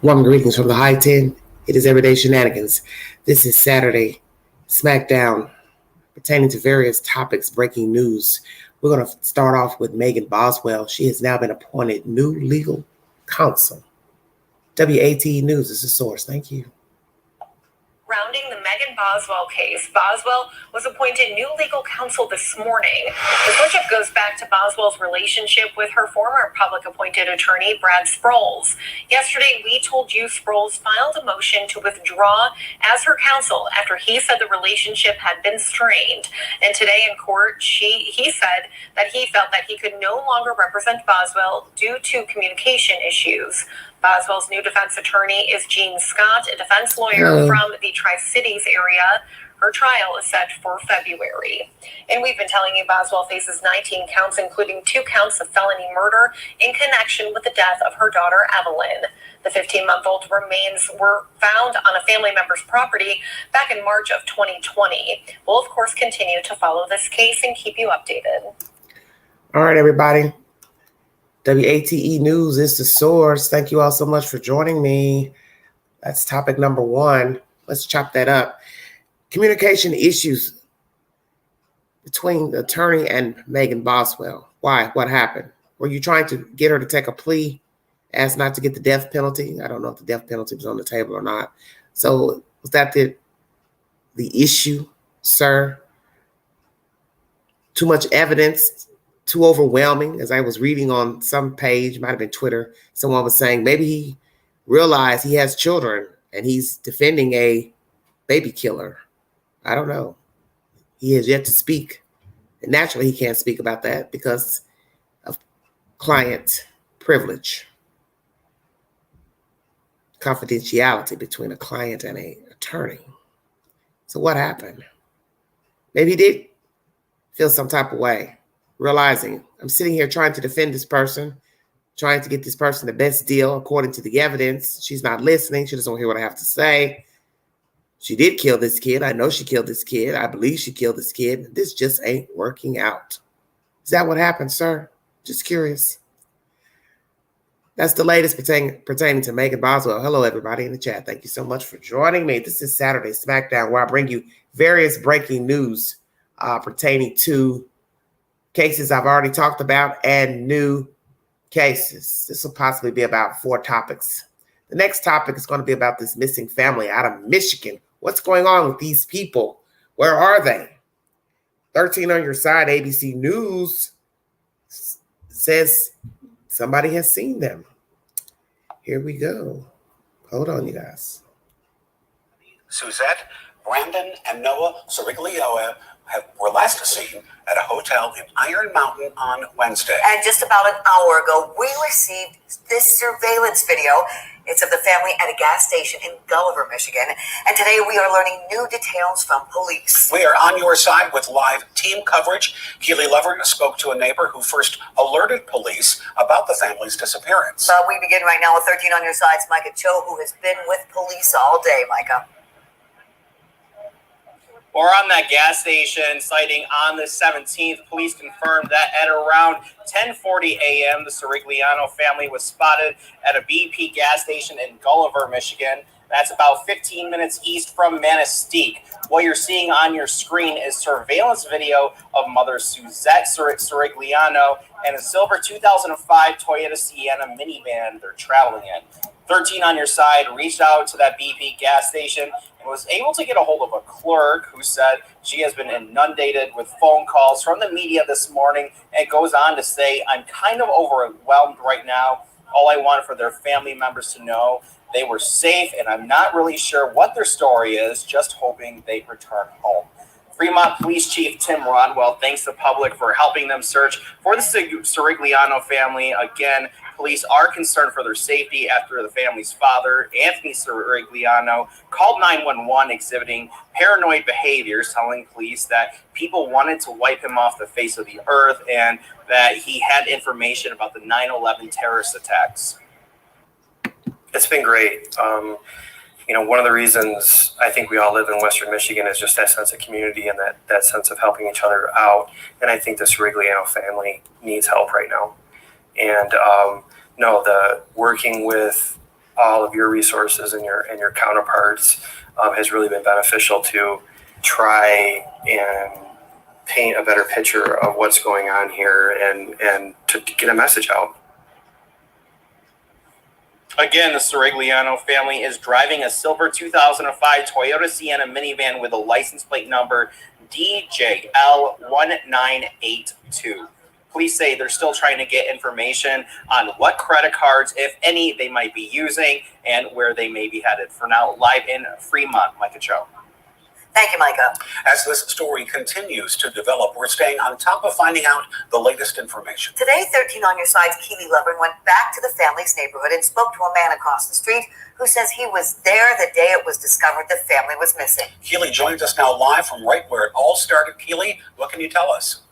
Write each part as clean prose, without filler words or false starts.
Warm greetings from the High 10. It is Everyday Shenanigans. This is Saturday Smackdown pertaining to various topics, breaking news. We're going to start off with Megan Boswell. She has now been appointed new legal counsel. WAT News is the source. Thank you. Surrounding the Megan Boswell case, Boswell was appointed new legal counsel this morning. The switch-up goes back to Boswell's relationship with her former public-appointed attorney, Brad Sproles. Yesterday, we told you Sproles filed a motion to withdraw as her counsel after he said the relationship had been strained. And today in court, he said that he felt that he could no longer represent Boswell due to communication issues. Boswell's new defense attorney is Jean Scott, a defense lawyer from the Tri-Cities area. Her trial is set for February. And we've been telling you Boswell faces 19 counts, including 2 counts of felony murder in connection with the death of her daughter, Evelyn. The 15-month-old remains were found on a family member's property back in March of 2020. We'll, of course, continue to follow this case and keep you updated. All right, everybody. WATE News is the source. Thank you all so much for joining me. That's topic number 1. Let's chop that up. Communication issues between the attorney and Megan Boswell. Why? What happened? Were you trying to get her to take a plea, ask not to get the death penalty? I don't know if the death penalty was on the table or not. So was that the issue, sir? Too much evidence? Too overwhelming? As I was reading on some page, might have been Twitter, someone was saying maybe he realized he has children and he's defending a baby killer. I don't know. He has yet to speak. And naturally, he can't speak about that because of client privilege, confidentiality between a client and an attorney. So what happened? Maybe he did feel some type of way, realizing I'm sitting here trying to defend this person, trying to get this person the best deal according to the evidence. She's not listening. She doesn't want to hear what I have to say. She did kill this kid. I know she killed this kid. I believe she killed this kid. This just ain't working out. Is that what happened, sir? Just curious. That's the latest pertaining to Megan Boswell. Hello, everybody in the chat. Thank you so much for joining me. This is Saturday Smackdown, where I bring you various breaking news pertaining to cases I've already talked about and new cases. This will possibly be about 4 topics. The next topic is going to be about this missing family out of Michigan. What's going on with these people? Where are they? 13 on your side, ABC News says somebody has seen them. Here we go. Hold on, you guys. Suzette, Brandon, and Noah Siriglioa were last seen at a hotel in Iron Mountain on Wednesday. And just about an hour ago, we received this surveillance video. It's of the family at a gas station in Gulliver, Michigan. And today we are learning new details from police. We are on your side with live team coverage. Keely Lover spoke to a neighbor who first alerted police about the family's disappearance. We begin right now with 13 on your side's Micah Cho, who has been with police all day. Micah. We're on that gas station sighting on the 17th. Police confirmed that at around 10:40 a.m., the Sirigliano family was spotted at a BP gas station in Gulliver, Michigan. That's about 15 minutes east from Manistee. What you're seeing on your screen is surveillance video of mother Suzette Sirigliano and a silver 2005 Toyota Sienna minivan they're traveling in. 13 on your side reached out to that BP gas station and was able to get a hold of a clerk who said she has been inundated with phone calls from the media this morning, and goes on to say, I'm kind of overwhelmed right now. All I want for their family members to know they were safe, and I'm not really sure what their story is, just hoping they return home. Fremont Police Chief Tim Rodwell thanks the public for helping them search for the Sirigliano family. Again, police are concerned for their safety after the family's father, Anthony Sirigliano, called 911 exhibiting paranoid behaviors, telling police that people wanted to wipe him off the face of the earth and that he had information about the 9/11 terrorist attacks. It's been great. One of the reasons I think we all live in Western Michigan is just that sense of community and that sense of helping each other out. And I think the Sirigliano family needs help right now. And the working with all of your resources and your counterparts has really been beneficial to try and paint a better picture of what's going on here and to get a message out. Again, the Sirigliano family is driving a silver 2005 Toyota Sienna minivan with a license plate number DJL1982. Police say they're still trying to get information on what credit cards, if any, they might be using and where they may be headed. For now, live in Fremont, Micah Cho. Thank you, Micah. As this story continues to develop, we're staying on top of finding out the latest information. Today, 13 on Your Side's Keely Lovren went back to the family's neighborhood and spoke to a man across the street who says he was there the day it was discovered the family was missing. Keely joins us now live from right where it all started. Keely, what can you tell us?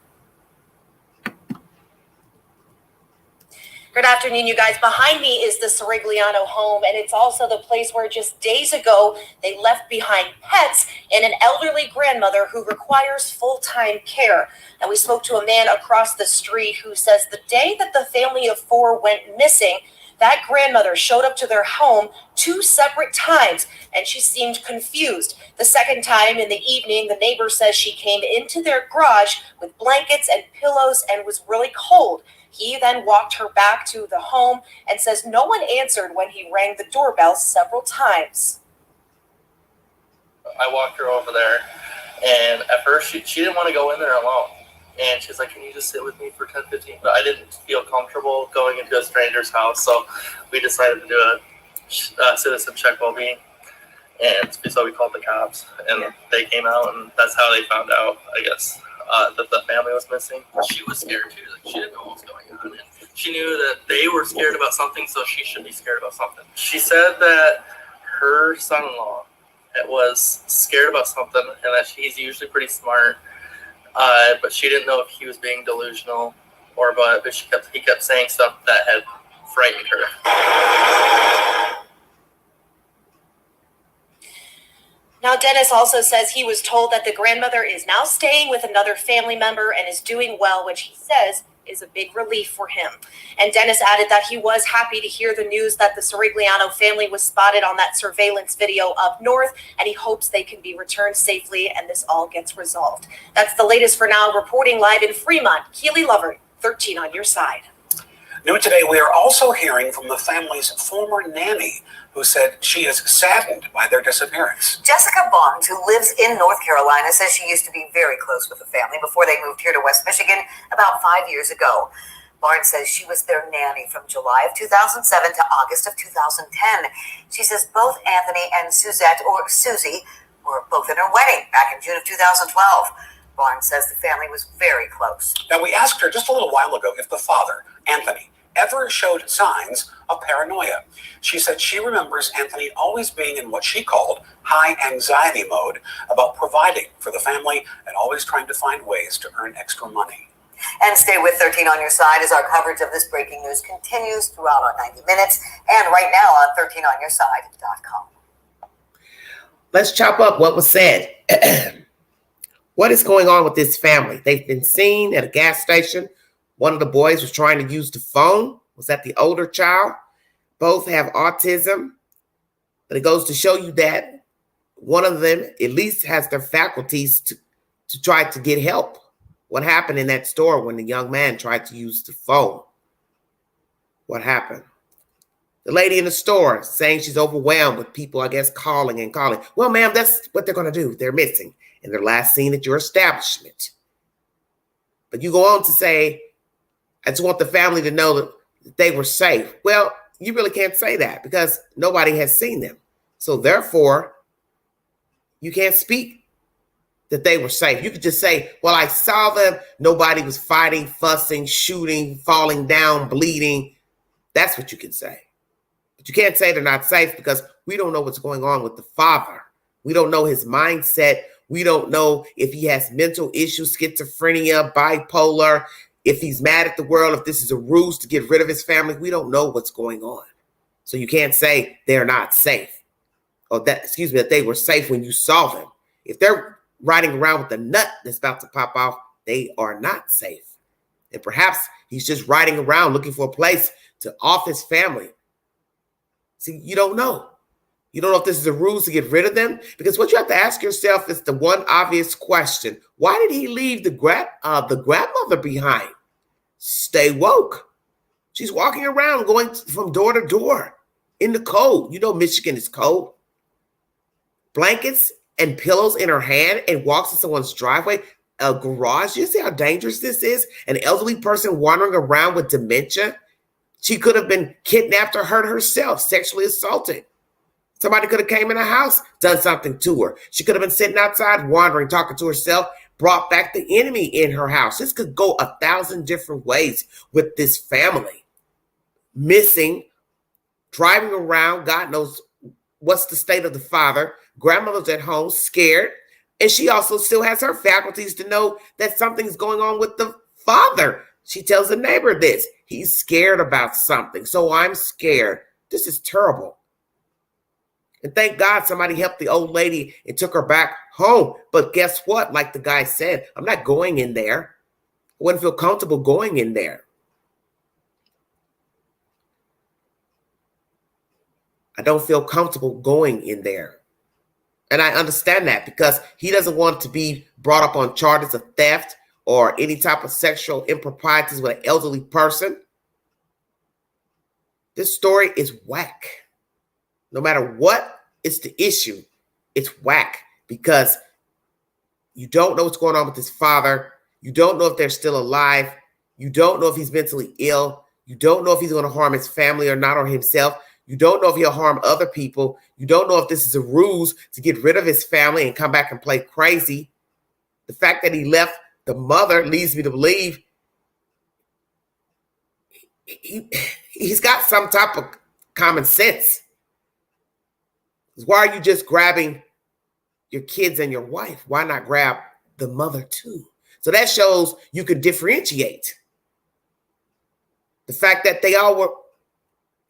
Good afternoon, you guys. Behind me is the Sirigliano home, and it's also the place where just days ago they left behind pets and an elderly grandmother who requires full-time care. And we spoke to a man across the street who says the day that the family of four went missing, that grandmother showed up to their home 2 separate times, and she seemed confused. The second time in the evening, the neighbor says she came into their garage with blankets and pillows and was really cold. He then walked her back to the home and says no one answered when he rang the doorbell several times. I walked her over there, and at first she didn't want to go in there alone. And she's like, can you just sit with me for 10, 15? But I didn't feel comfortable going into a stranger's house, so we decided to do a citizen check well-being. And so we called the cops, and they came out, and that's how they found out, I guess, that the family was missing. She was scared too. Like, she didn't know what was going on. And she knew that they were scared about something, so she should be scared about something. She said that her son-in-law was scared about something, and that he's usually pretty smart, but she didn't know if he was being delusional or but he kept saying stuff that had frightened her. Now, Dennis also says he was told that the grandmother is now staying with another family member and is doing well, which he says is a big relief for him. And Dennis added that he was happy to hear the news that the Sirigliano family was spotted on that surveillance video up north, and he hopes they can be returned safely and this all gets resolved. That's the latest for now. Reporting live in Fremont, Keely Lovren, 13 on Your Side. New today, we are also hearing from the family's former nanny, who said she is saddened by their disappearance. Jessica Bond, who lives in North Carolina, says she used to be very close with the family before they moved here to West Michigan about 5 years ago. Barnes says she was their nanny from July of 2007 to August of 2010. She says both Anthony and Suzette, or Susie, were both in her wedding back in June of 2012. Barnes says the family was very close. Now, we asked her just a little while ago if the father, Anthony, ever showed signs of paranoia. She said she remembers Anthony always being in what she called high anxiety mode about providing for the family and always trying to find ways to earn extra money. And stay with 13 on Your Side as our coverage of this breaking news continues throughout our 90 minutes and right now on 13onyourside.com. Let's chop up what was said. What is going on with this family? They've been seen at a gas station. One of the boys was trying to use the phone. Was that the older child? Both have autism. But it goes to show you that one of them at least has their faculties to try to get help. What happened in that store when the young man tried to use the phone? What happened? The lady in the store saying she's overwhelmed with people, I guess, calling and calling. Well, ma'am, that's what they're going to do. They're missing. And they're last seen at your establishment. But you go on to say, I just want the family to know that they were safe. Well, you really can't say that because nobody has seen them. So therefore, you can't speak that they were safe. You could just say, well, I saw them. Nobody was fighting, fussing, shooting, falling down, bleeding. That's what you can say. But you can't say they're not safe because we don't know what's going on with the father. We don't know his mindset. We don't know if he has mental issues, schizophrenia, bipolar, if he's mad at the world, if this is a ruse to get rid of his family. We don't know what's going on. So you can't say they're not safe or that they were safe when you saw them. If they're riding around with a nut that's about to pop off, they are not safe. And perhaps he's just riding around looking for a place to off his family. See, you don't know. You don't know if this is a ruse to get rid of them, because what you have to ask yourself is the one obvious question: why did he leave the grandmother behind? Stay woke. She's walking around, going from door to door in the cold. You know, Michigan is cold. Blankets and pillows in her hand, and walks in someone's driveway, a garage. You see how dangerous this is? An elderly person wandering around with dementia. She could have been kidnapped or hurt herself, sexually assaulted. Somebody could have came in the house, done something to her. She could have been sitting outside, wandering, talking to herself, brought back the enemy in her house. This could go 1,000 different ways with this family. Missing, driving around, God knows what's the state of the father. Grandmother's at home, scared. And she also still has her faculties to know that something's going on with the father. She tells the neighbor this. He's scared about something. So I'm scared. This is terrible. And thank God somebody helped the old lady and took her back home. But guess what? Like the guy said, I'm not going in there. I wouldn't feel comfortable going in there. I don't feel comfortable going in there. And I understand that, because he doesn't want to be brought up on charges of theft or any type of sexual improprieties with an elderly person. This story is whack. No matter what is the issue, it's whack, because you don't know what's going on with his father. You don't know if they're still alive. You don't know if he's mentally ill. You don't know if he's going to harm his family or not, or himself. You don't know if he'll harm other people. You don't know if this is a ruse to get rid of his family and come back and play crazy. The fact that he left the mother leads me to believe he's got some type of common sense. Why are you just grabbing your kids and your wife? Why not grab the mother too? So that shows you can differentiate. The fact that they all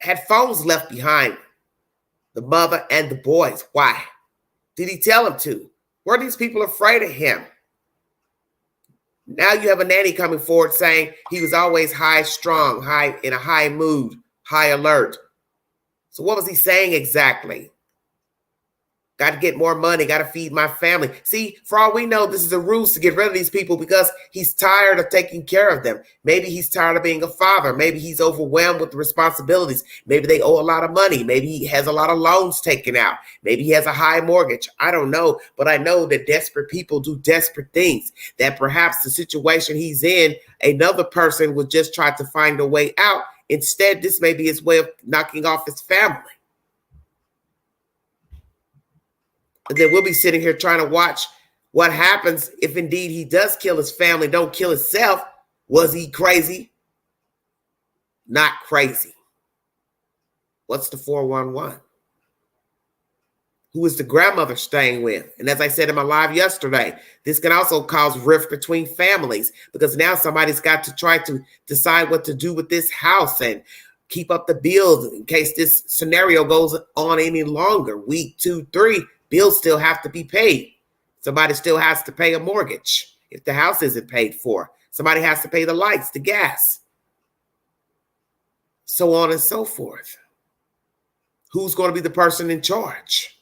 had phones left behind, the mother and the boys. Why? Did he tell them to? Were these people afraid of him? Now you have a nanny coming forward saying he was always high strung, in a high mood, high alert. So what was he saying exactly? Got to get more money, got to feed my family. See, for all we know, this is a ruse to get rid of these people because he's tired of taking care of them. Maybe he's tired of being a father. Maybe he's overwhelmed with the responsibilities. Maybe they owe a lot of money. Maybe he has a lot of loans taken out. Maybe he has a high mortgage. I don't know, but I know that desperate people do desperate things, that perhaps the situation he's in, another person would just try to find a way out. Instead, this may be his way of knocking off his family. And then we'll be sitting here trying to watch what happens if indeed he does kill his family, don't kill himself. Was he crazy? Not crazy. What's the 411? Who is the grandmother staying with? And as I said in my live yesterday, this can also cause rift between families, because now somebody's got to try to decide what to do with this house and keep up the bills in case this scenario goes on any longer. Week 2, 3. Bills still have to be paid. Somebody still has to pay a mortgage if the house isn't paid for. Somebody has to pay the lights, the gas, so on and so forth. Who's going to be the person in charge?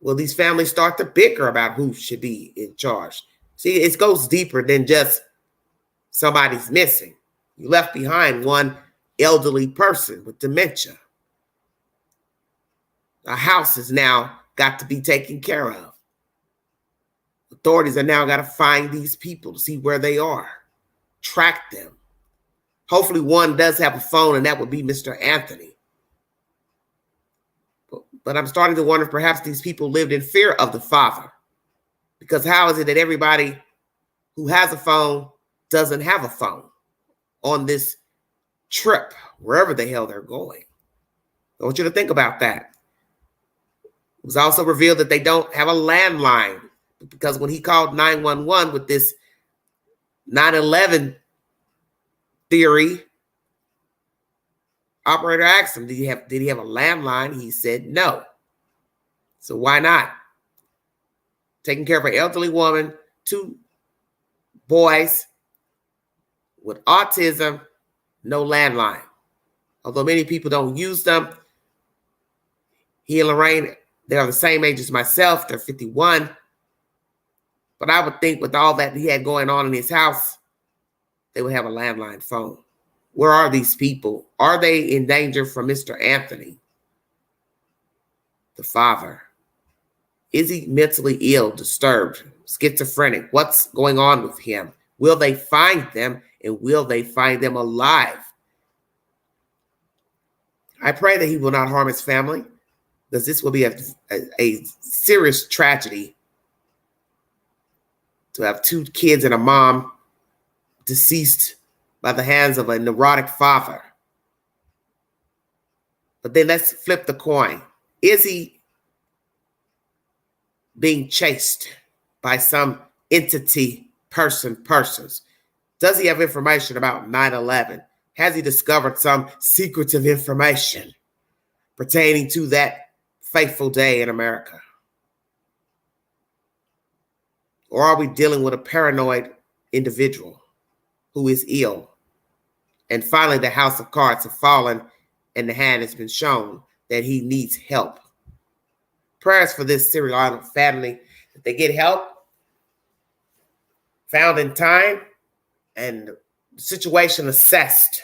Will these families start to bicker about who should be in charge? See, it goes deeper than just somebody's missing. You left behind one elderly person with dementia. A house is now got to be taken care of. Authorities are now got to find these people to see where they are, track them. Hopefully one does have a phone, and that would be Mr. Anthony. But I'm starting to wonder if perhaps these people lived in fear of the father. Because how is it that everybody who has a phone doesn't have a phone on this trip, wherever the hell they're going? I want you to think about that. It was also revealed that they don't have a landline, because when he called 911 with this 9/11 theory, operator asked him, did he have a landline? He said no. So why not? Taking care of an elderly woman, 2 boys with autism, no landline. Although many people don't use them, He and Lorraine, they are the same age as myself. They're 51. But I would think with all that he had going on in his house, they would have a landline phone. Where are these people? Are they in danger from Mr. Anthony, the father? Is he mentally ill, disturbed, schizophrenic? What's going on with him? Will they find them, and will they find them alive? I pray that he will not harm his family, because this will be a serious tragedy to have 2 kids and a mom deceased by the hands of a neurotic father. But then let's flip the coin. Is he being chased by some entity, persons? Does he have information about 9/11? Has he discovered some secretive information pertaining to that fateful day in America? Or are we dealing with a paranoid individual who is ill? And finally, the house of cards have fallen and the hand has been shown that he needs help. Prayers for this Serial Island family, that they get help, found in time, and the situation assessed.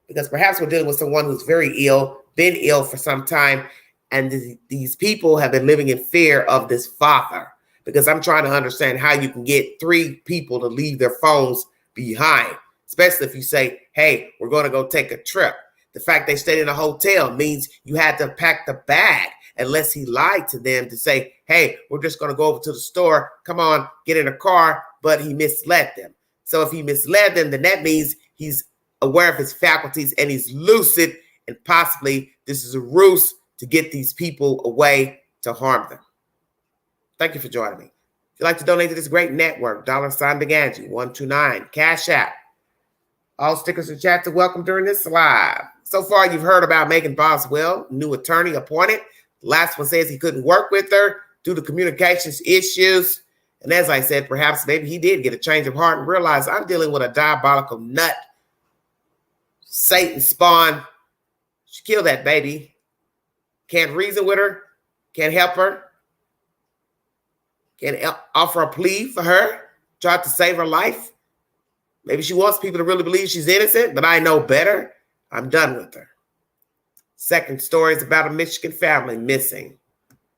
Because perhaps we're dealing with someone who's very ill, been ill for some time, and these people have been living in fear of this father. Because I'm trying to understand how you can get 3 people to leave their phones behind, especially if you say, hey, we're going to go take a trip. The fact they stayed in a hotel means you had to pack the bag, unless he lied to them to say, hey, we're just going to go over to the store. Come on, get in a car. But he misled them. So if he misled them, then that means he's aware of his faculties and he's lucid, and possibly this is a ruse to get these people away to harm them. Thank you for joining me. If you'd like to donate to this great network, $BeGanji 129, Cash App. All stickers and chats are welcome during this live. So far, you've heard about Megan Boswell, new attorney appointed. The last one says he couldn't work with her due to communications issues. And as I said, perhaps maybe he did get a change of heart and realize I'm dealing with a diabolical nut. Satan spawn. She killed that baby. Can't reason with her. Can't help her. Can't offer a plea for her. Tried to save her life. Maybe she wants people to really believe she's innocent, but I know better. I'm done with her. Second story is about a Michigan family missing.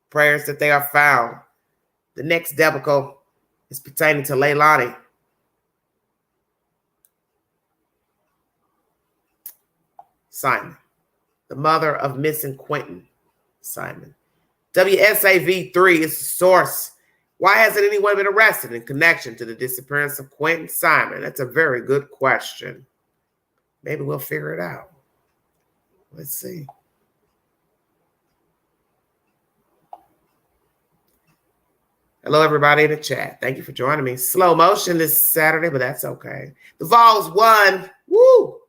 Prayers that they are found. The next debacle is pertaining to Leilani. Simon, the mother of missing Quentin Simon. WSAV3 is the source. Why hasn't anyone been arrested in connection to the disappearance of Quentin Simon? That's a very good question. Maybe we'll figure it out. Let's see. Hello, everybody in the chat. Thank you for joining me. Slow motion this Saturday, but that's okay. The Vols won. Woo!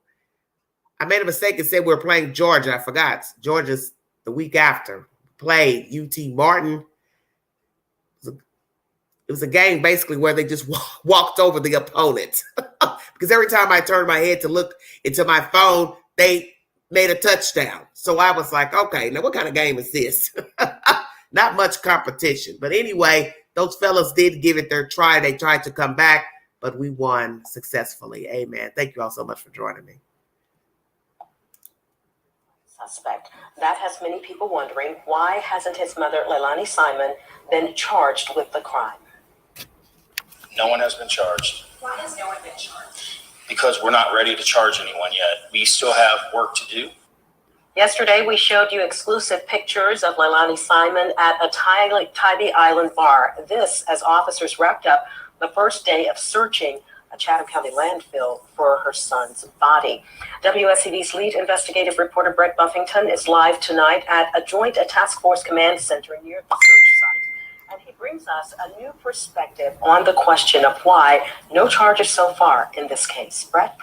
I made a mistake and said we were playing Georgia. I forgot. Georgia's the week after. Played UT Martin. It was a game basically where they just walked over the opponent. Because every time I turned my head to look into my phone, they made a touchdown. So I was like, okay, now what kind of game is this? Not much competition. But anyway, those fellas did give it their try. They tried to come back, but we won successfully. Amen. Thank you all so much for joining me. Suspect. That has many people wondering, why hasn't his mother, Leilani Simon, been charged with the crime? No one has been charged. Why has no one been charged? Because we're not ready to charge anyone yet. We still have work to do. Yesterday, we showed you exclusive pictures of Leilani Simon at a Tybee Island bar. This as officers wrapped up the first day of searching a Chatham County landfill for her son's body. WSCV's lead investigative reporter Brett Buffington is live tonight at a joint task force command center near the search site. And he brings us a new perspective on the question of why no charges so far in this case. Brett?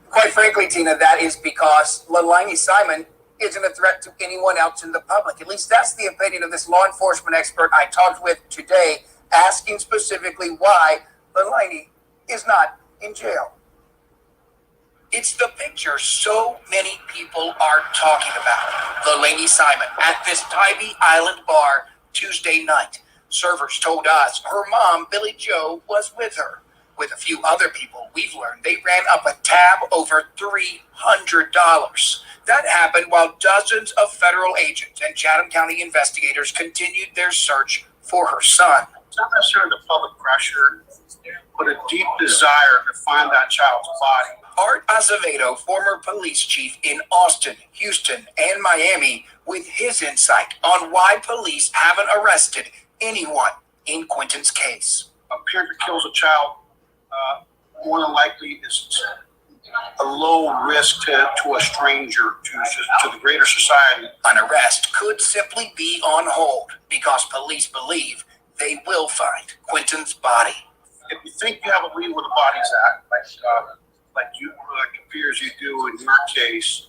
Quite frankly, Tina, that is because Leilani Simon isn't a threat to anyone else in the public. At least that's the opinion of this law enforcement expert I talked with today, asking specifically why Leilani is not in jail. It's the picture so many people are talking about. Leilani Simon at this Tybee Island bar Tuesday night. Servers told us her mom, Billy Joe, was with her. With a few other people, we've learned they ran up a tab over $300. That happened while dozens of federal agents and Chatham County investigators continued their search for her son. It's not necessarily the public pressure, but a deep desire to find that child's body. Art Acevedo, former police chief in Austin, Houston, and Miami, with his insight on why police haven't arrested anyone in Quentin's case. A parent that kills a child more than likely is a low risk to a stranger, to the greater society. An arrest could simply be on hold because police believe they will find Quentin's body. If you think you have a lead where the body's at, like appears you do in your case,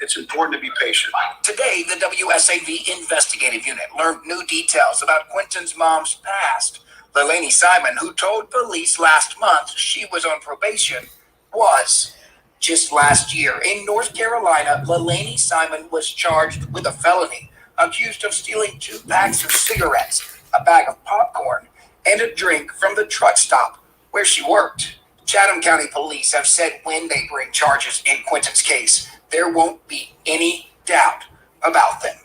it's important to be patient. Today, the WSAV investigative unit learned new details about Quentin's mom's past. Leilani Simon, who told police last month she was on probation, was. Just last year in North Carolina, Leilani Simon was charged with a felony, accused of stealing 2 packs of cigarettes, a bag of popcorn, and a drink from the truck stop where she worked. Chatham County Police have said when they bring charges in Quentin's case, there won't be any doubt about them.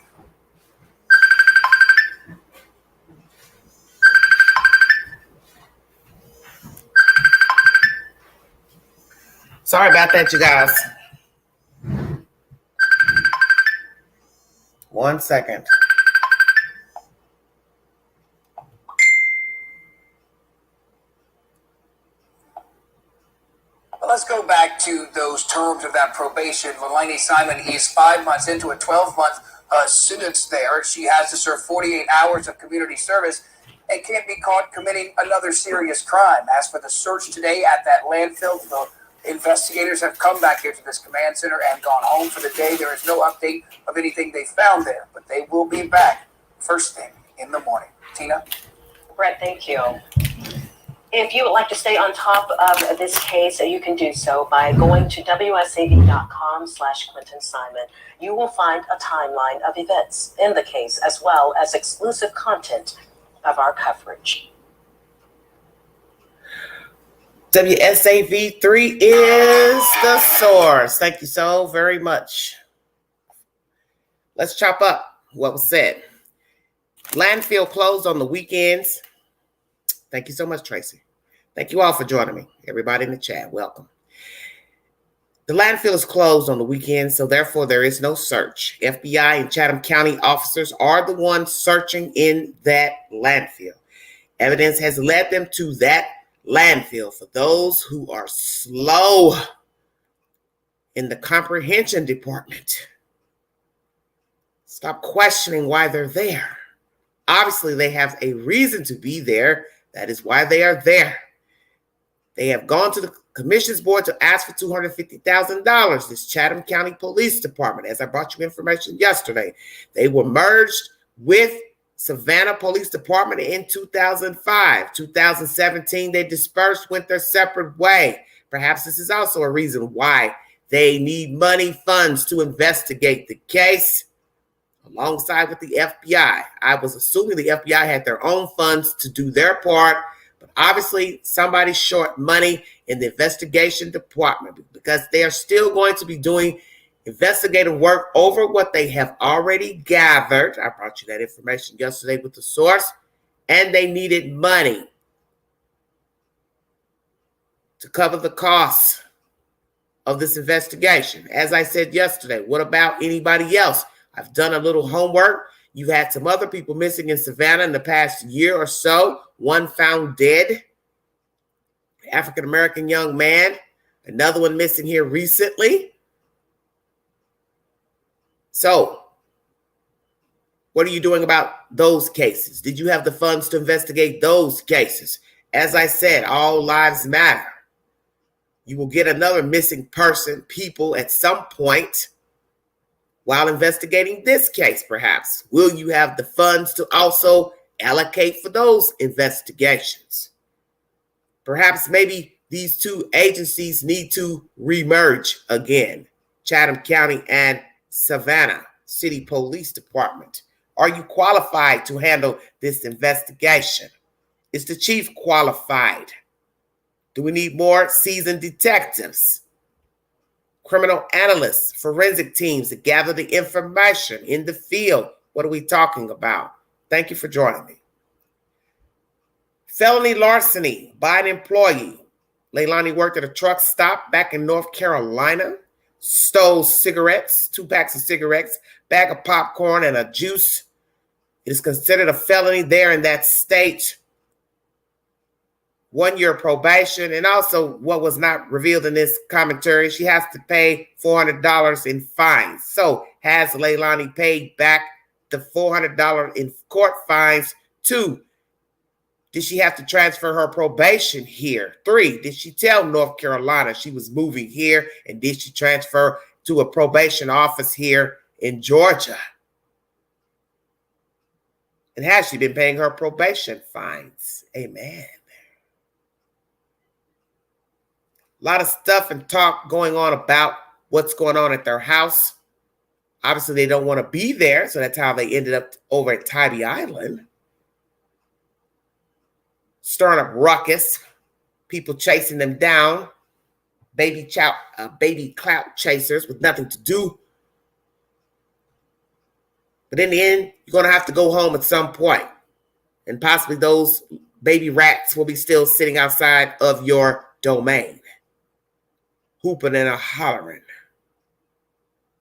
Sorry about that, you guys. 1 second. Let's go back to those terms of that probation. Leilani Simon is 5 months into a 12-month sentence there. She has to serve 48 hours of community service and can't be caught committing another serious crime. As for the search today at that landfill, the investigators have come back here to this command center and gone home for the day. There is no update of anything they found there, but they will be back first thing in the morning. Tina? Brett, thank you. If you would like to stay on top of this case, you can do so by going to wsav.com/Quentin Simon. You will find a timeline of events in the case as well as exclusive content of our coverage. WSAV3 is the source. Thank you so very much. Let's chop up what was said. Landfill closed on the weekends. Thank you so much, Tracy. Thank you all for joining me. Everybody in the chat, welcome. The landfill is closed on the weekend, so therefore there is no search. FBI and Chatham County officers are the ones searching in that landfill. Evidence has led them to that landfill. For those who are slow in the comprehension department, stop questioning why they're there. Obviously, they have a reason to be there. That is why they are there. They have gone to the commission's board to ask for $250,000. This Chatham County Police Department, as I brought you information yesterday, they were merged with Savannah Police Department in 2005. 2017, they dispersed, went their separate way. Perhaps this is also a reason why they need money, funds to investigate the case alongside with the FBI. I was assuming the FBI had their own funds to do their part, but obviously somebody's short money in the investigation department because they are still going to be doing investigative work over what they have already gathered. I brought you that information yesterday with the source, and they needed money to cover the costs of this investigation. As I said yesterday, what about anybody else? I've done a little homework. You've had some other people missing in Savannah in the past year or so. One found dead, African-American young man. Another one missing here recently. So, what are you doing about those cases? Did you have the funds to investigate those cases? As I said, all lives matter. You will get another missing person, people at some point while investigating this case, perhaps. Will you have the funds to also allocate for those investigations? Perhaps maybe these two agencies need to remerge again. Chatham County and Savannah City Police Department. Are you qualified to handle this investigation? Is the chief qualified? Do we need more seasoned detectives, criminal analysts, forensic teams to gather the information in the field? What are we talking about? Thank you for joining me. Felony larceny by an employee. Leilani worked at a truck stop back in North Carolina, stole cigarettes, 2 packs of cigarettes, bag of popcorn, and a juice. It is considered a felony there in that state. 1 year probation, and also what was not revealed in this commentary, she has to pay $400 in fines. So has Leilani paid back the $400 in court fines? 2, did she have to transfer her probation here? 3, did she tell North Carolina she was moving here, and did she transfer to a probation office here in Georgia? And has she been paying her probation fines? Amen. A lot of stuff and talk going on about what's going on at their house. Obviously, they don't want to be there, so that's how they ended up over at Tybee Island. Stirring up ruckus, people chasing them down, baby clout chasers with nothing to do. But in the end, you're going to have to go home at some point. And possibly those baby rats will be still sitting outside of your domain, hooping and hollering.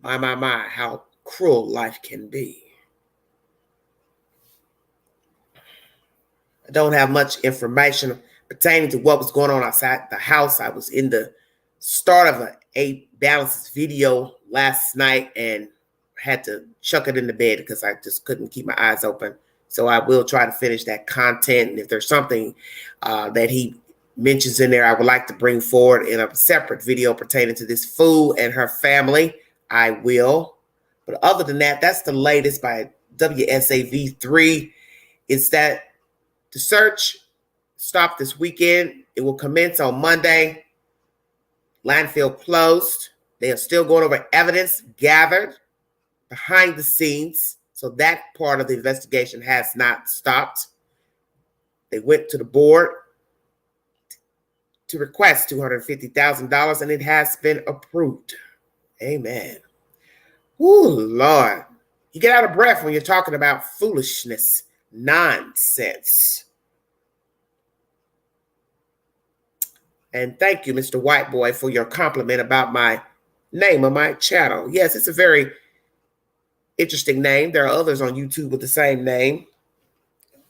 My, how cruel life can be. I don't have much information pertaining to what was going on outside the house. I was in the start of an 8 Balances video last night and had to chuck it in the bed because I just couldn't keep my eyes open. So I will try to finish that content. And if there's something that he mentions in there I would like to bring forward in a separate video pertaining to this fool and her family, I will. But other than that, that's the latest by WSAV3. It's that the search stopped this weekend. It will commence on Monday. Landfill closed. They are still going over evidence gathered behind the scenes. So that part of the investigation has not stopped. They went to the board to request $250,000, and it has been approved. Amen. Ooh, Lord. You get out of breath when you're talking about foolishness, nonsense. And thank you, Mr. White Boy, for your compliment about my name on my channel. Yes, it's a very interesting name. There are others on YouTube with the same name.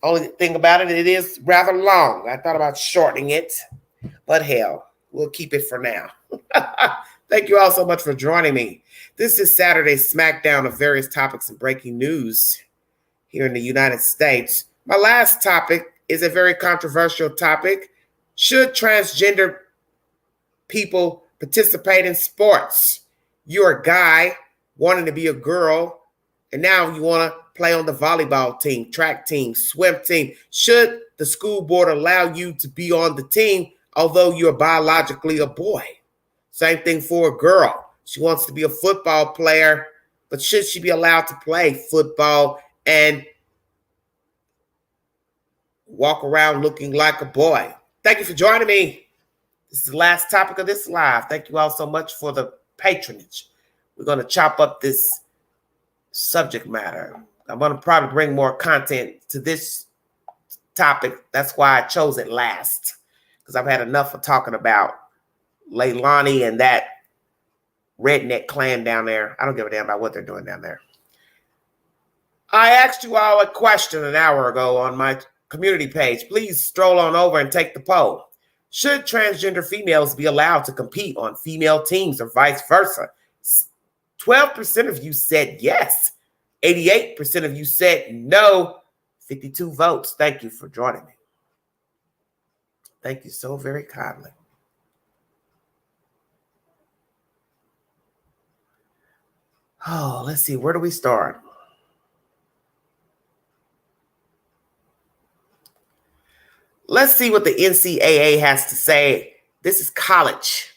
Only thing about it, it is rather long. I thought about shortening it, but hell, we'll keep it for now. Thank you all so much for joining me. This is Saturday's Smackdown of various topics and breaking news here in the United States. My last topic is a very controversial topic. Should transgender people participate in sports? You're a guy wanting to be a girl, and now you want to play on the volleyball team, track team, swim team. Should the school board allow you to be on the team, although you're biologically a boy? Same thing for a girl. She wants to be a football player, but should she be allowed to play football and walk around looking like a boy? Thank you for joining me. This is the last topic of this live. Thank you all so much for the patronage. We're going to chop up this subject matter. I'm going to probably bring more content to this topic. That's why I chose it last, because I've had enough of talking about Leilani and that redneck clan down there. I don't give a damn about what they're doing down there. I asked you all a question an hour ago on my community page. Please stroll on over and take the poll. Should transgender females be allowed to compete on female teams or vice versa? 12% of you said yes. 88% of you said no. 52 votes. Thank you for joining me. Thank you so very kindly. Oh, let's see. Where do we start? Let's see what the NCAA has to say This is college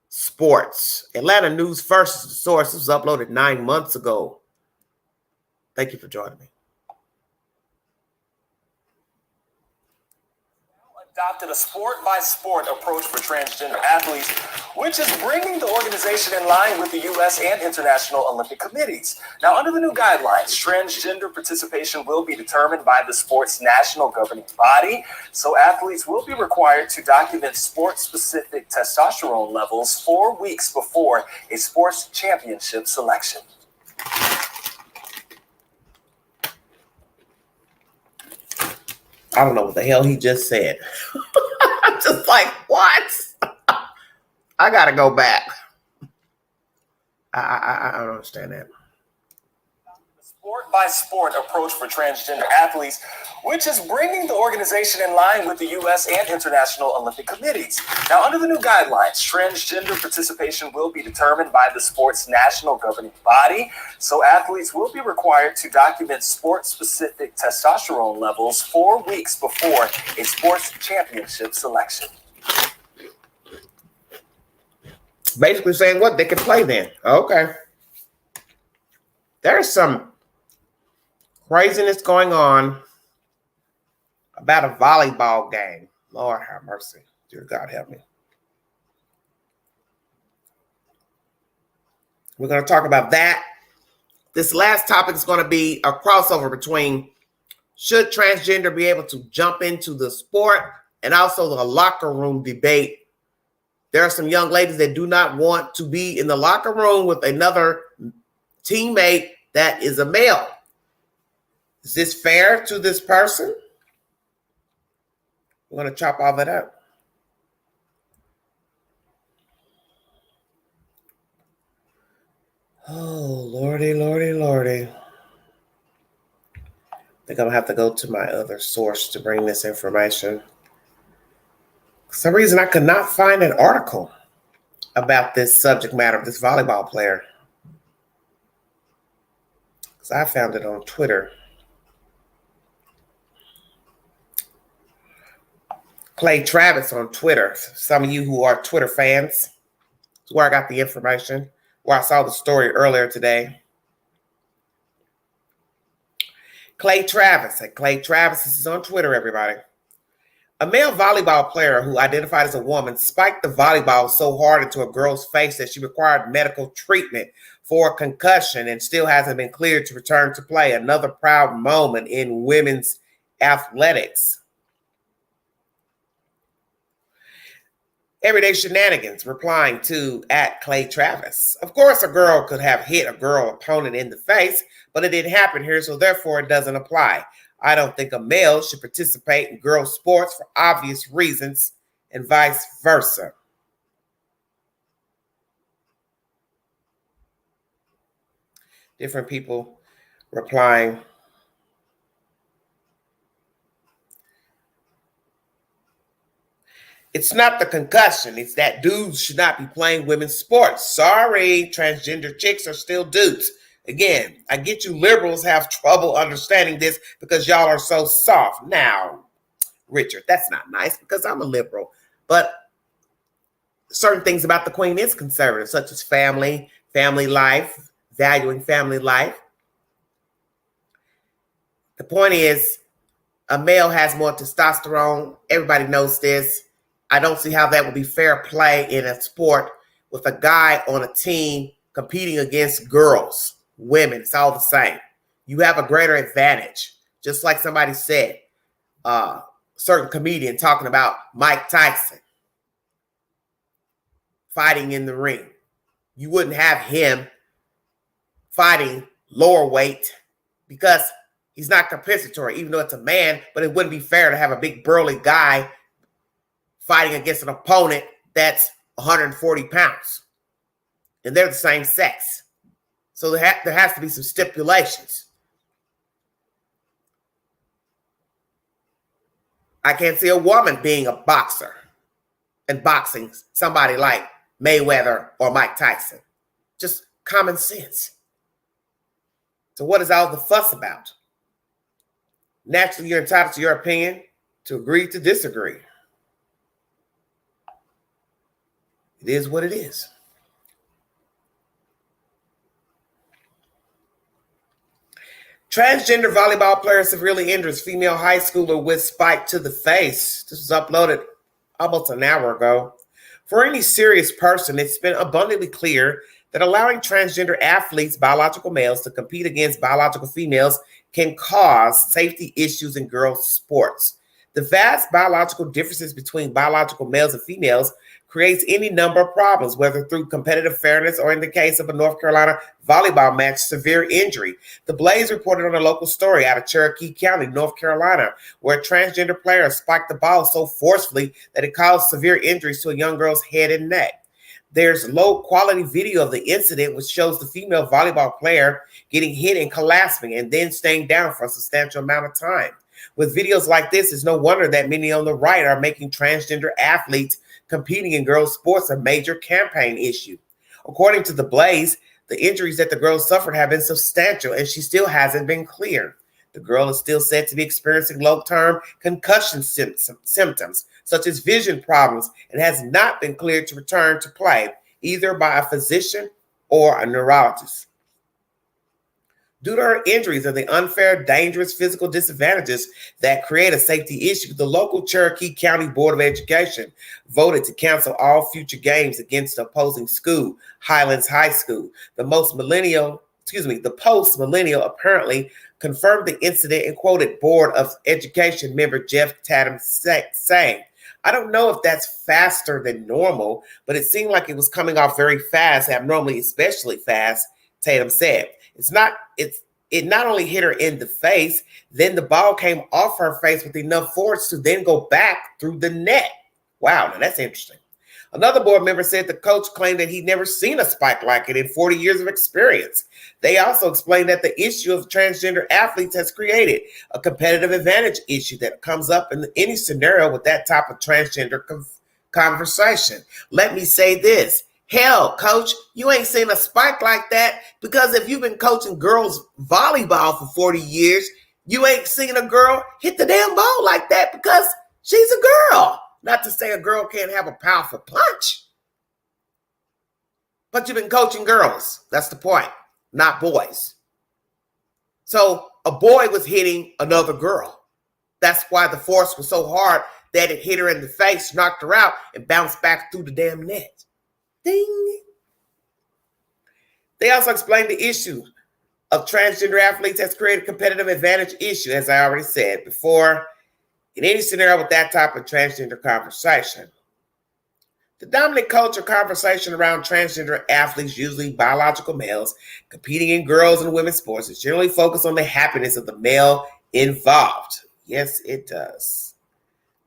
sports. Atlanta News First is the source. This was uploaded 9 months ago. Thank you for joining me. Adopted a sport-by-sport approach for transgender athletes, which is bringing the organization in line with the U.S. and international Olympic committees. Now, under the new guidelines, transgender participation will be determined by the sport's national governing body, so athletes will be required to document sport-specific testosterone levels 4 weeks before a sports championship selection. I don't know what the hell he just said. I'm just like, what? I gotta go back. I don't understand that. Sport-by-sport approach for transgender athletes, which is bringing the organization in line with the U.S. and international Olympic committees. Now, under the new guidelines, transgender participation will be determined by the sport's national governing body, so athletes will be required to document sport-specific testosterone levels 4 weeks before a sports championship selection. Basically saying what? They can play then. Okay. There's some craziness going on about a volleyball game. Lord have mercy. Dear God, help me. We're going to talk about that. This last topic is going to be a crossover between should transgender be able to jump into the sport and also the locker room debate. There are some young ladies that do not want to be in the locker room with another teammate that is a male. Is this fair to this person? We're going to chop all that up. Oh, Lordy, Lordy, Lordy. I think I'm going to have to go to my other source to bring this information. For some reason, I could not find an article about this subject matter of this volleyball player. Because I found it on Twitter. Clay Travis on Twitter. Some of you who are Twitter fans, it's where I got the information, where I saw the story earlier today. Clay Travis. Clay Travis, this is on Twitter, everybody. A male volleyball player who identified as a woman spiked the volleyball so hard into a girl's face that she required medical treatment for a concussion and still hasn't been cleared to return to play. Another proud moment in women's athletics. Everyday Shenanigans replying to @Clay Travis. Of course, a girl could have hit a girl opponent in the face, but it didn't happen here, so therefore it doesn't apply. I don't think a male should participate in girls' sports for obvious reasons and vice versa. Different people replying. It's not the concussion. It's that dudes should not be playing women's sports. Sorry, transgender chicks are still dudes. Again, I get you liberals have trouble understanding this because y'all are so soft. Now, Richard, that's not nice because I'm a liberal. But certain things about the queen is conservative, such as family life, valuing family life. The point is, a male has more testosterone. Everybody knows this. I don't see how that would be fair play in a sport with a guy on a team competing against girls, women. It's all the same. You have a greater advantage. Just like somebody said, certain comedian talking about Mike Tyson fighting in the ring. You wouldn't have him fighting lower weight because he's not compensatory, even though it's a man, but it wouldn't be fair to have a big burly guy fighting against an opponent that's 140 pounds. And they're the same sex. So there has to be some stipulations. I can't see a woman being a boxer and boxing somebody like Mayweather or Mike Tyson. Just common sense. So what is all the fuss about? Naturally, you're entitled to your opinion, to agree to disagree. It is what it is. Transgender volleyball player severely injures female high schooler with spike to the face. This was uploaded almost an hour ago. For any serious person, it's been abundantly clear that allowing transgender athletes, biological males, to compete against biological females can cause safety issues in girls' sports. The vast biological differences between biological males and females creates any number of problems, whether through competitive fairness or, in the case of a North Carolina volleyball match, severe injury. The Blaze reported on a local story out of Cherokee County, North Carolina, where a transgender player spiked the ball so forcefully that it caused severe injuries to a young girl's head and neck. There's low-quality video of the incident, which shows the female volleyball player getting hit and collapsing and then staying down for a substantial amount of time. With videos like this, it's no wonder that many on the right are making transgender athletes competing in girls' sports a major campaign issue. According to the Blaze, the injuries that the girl suffered have been substantial, and she still hasn't been cleared. The girl is still said to be experiencing long-term concussion symptoms, such as vision problems, and has not been cleared to return to play, either by a physician or a neurologist. Due to her injuries and the unfair, dangerous physical disadvantages that create a safety issue, the local Cherokee County Board of Education voted to cancel all future games against the opposing school, Highlands High School. The Post-Millennial apparently confirmed the incident and quoted Board of Education member Jeff Tatum saying, "I don't know if that's faster than normal, but it seemed like it was coming off very fast, abnormally, especially fast," Tatum said. It not only hit her in the face, then the ball came off her face with enough force to then go back through the net. Wow, now that's interesting. Another board member said the coach claimed that he'd never seen a spike like it in 40 years of experience. They also explained that the issue of transgender athletes has created a competitive advantage issue that comes up in any scenario with that type of transgender conversation. Let me say this. Hell, coach, you ain't seen a spike like that, because if you've been coaching girls volleyball for 40 years, you ain't seen a girl hit the damn ball like that because she's a girl. Not to say a girl can't have a powerful punch, but you've been coaching girls. That's the point, not boys. So a boy was hitting another girl. That's why the force was so hard that it hit her in the face, knocked her out, and bounced back through the damn net. Ding. They also explained the issue of transgender athletes has created a competitive advantage issue, as I already said before, in any scenario with that type of transgender conversation. The dominant culture conversation around transgender athletes, usually biological males, competing in girls and women's sports, is generally focused on the happiness of the male involved. Yes, it does.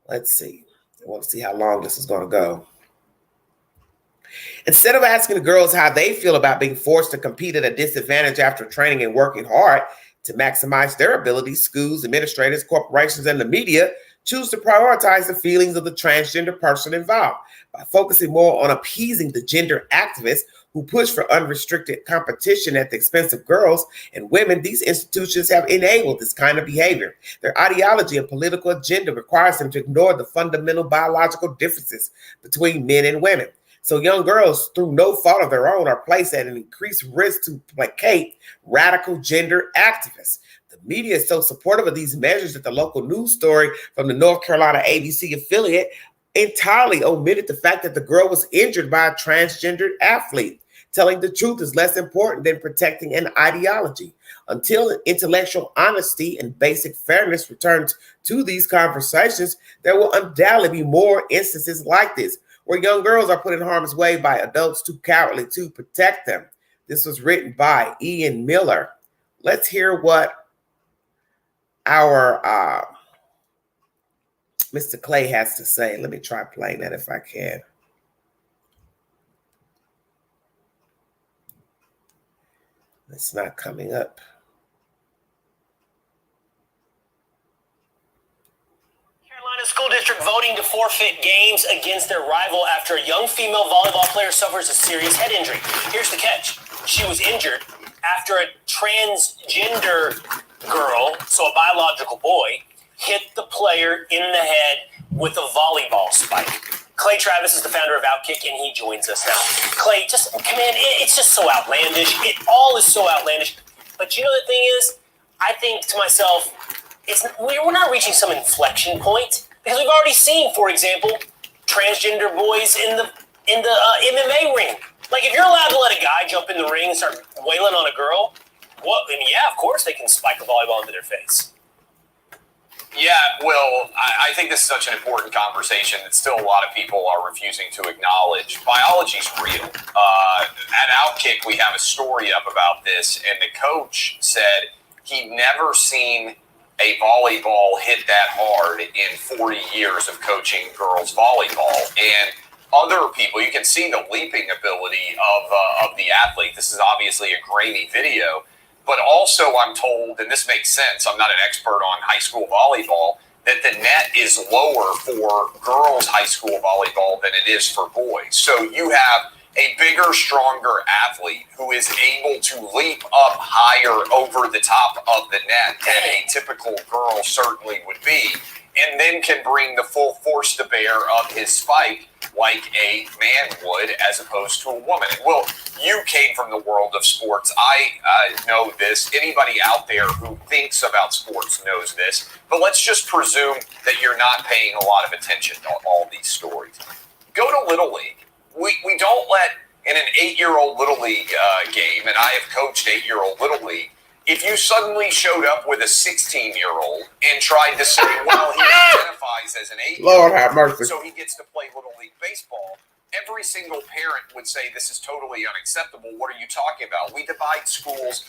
Let's see. I want to see how long this is going to go. Instead of asking the girls how they feel about being forced to compete at a disadvantage after training and working hard to maximize their abilities, schools, administrators, corporations, and the media choose to prioritize the feelings of the transgender person involved by focusing more on appeasing the gender activists who push for unrestricted competition at the expense of girls and women. These institutions have enabled this kind of behavior. Their ideology and political agenda requires them to ignore the fundamental biological differences between men and women. So young girls, through no fault of their own, are placed at an increased risk to placate radical gender activists. The media is so supportive of these measures that the local news story from the North Carolina ABC affiliate entirely omitted the fact that the girl was injured by a transgendered athlete. Telling the truth is less important than protecting an ideology. Until intellectual honesty and basic fairness returns to these conversations, there will undoubtedly be more instances like this, where young girls are put in harm's way by adults too cowardly to protect them. This was written by Ian Miller. Let's hear what our Mr. Clay has to say. Let me try playing that if I can. It's not coming up. School district voting to forfeit games against their rival after a young female volleyball player suffers a serious head injury. Here's the catch. She was injured after a transgender girl, so a biological boy, hit the player in the head with a volleyball spike. Clay Travis is the founder of Outkick, and he joins us now. Clay, just come in. It's just so outlandish. It all is so outlandish. But you know the thing is, I think to myself, we're not reaching some inflection point because we've already seen, for example, transgender boys in the MMA ring. Like, if you're allowed to let a guy jump in the ring and start wailing on a girl, yeah, of course they can spike a volleyball into their face. Yeah, Will, I think this is such an important conversation that still a lot of people are refusing to acknowledge. Biology's real. At Outkick, we have a story up about this, and the coach said he'd never seen a volleyball hit that hard in 40 years of coaching girls volleyball. And other people, you can see the leaping ability of the athlete. This is obviously a grainy video. But also I'm told, and this makes sense, I'm not an expert on high school volleyball, that the net is lower for girls' high school volleyball than it is for boys. So you have a bigger, stronger athlete who is able to leap up higher over the top of the net than a typical girl certainly would be, and then can bring the full force to bear of his spike like a man would, as opposed to a woman. And Will, you came from the world of sports. I know this. Anybody out there who thinks about sports knows this. But let's just presume that you're not paying a lot of attention to all these stories. Go to Little League. We don't let, in an 8-year-old Little League game, and I have coached 8-year-old Little League, if you suddenly showed up with a 16-year-old and tried to say, well, he identifies as an 8-year-old, Lord have mercy, so he gets to play Little League baseball, every single parent would say this is totally unacceptable. What are you talking about? We divide schools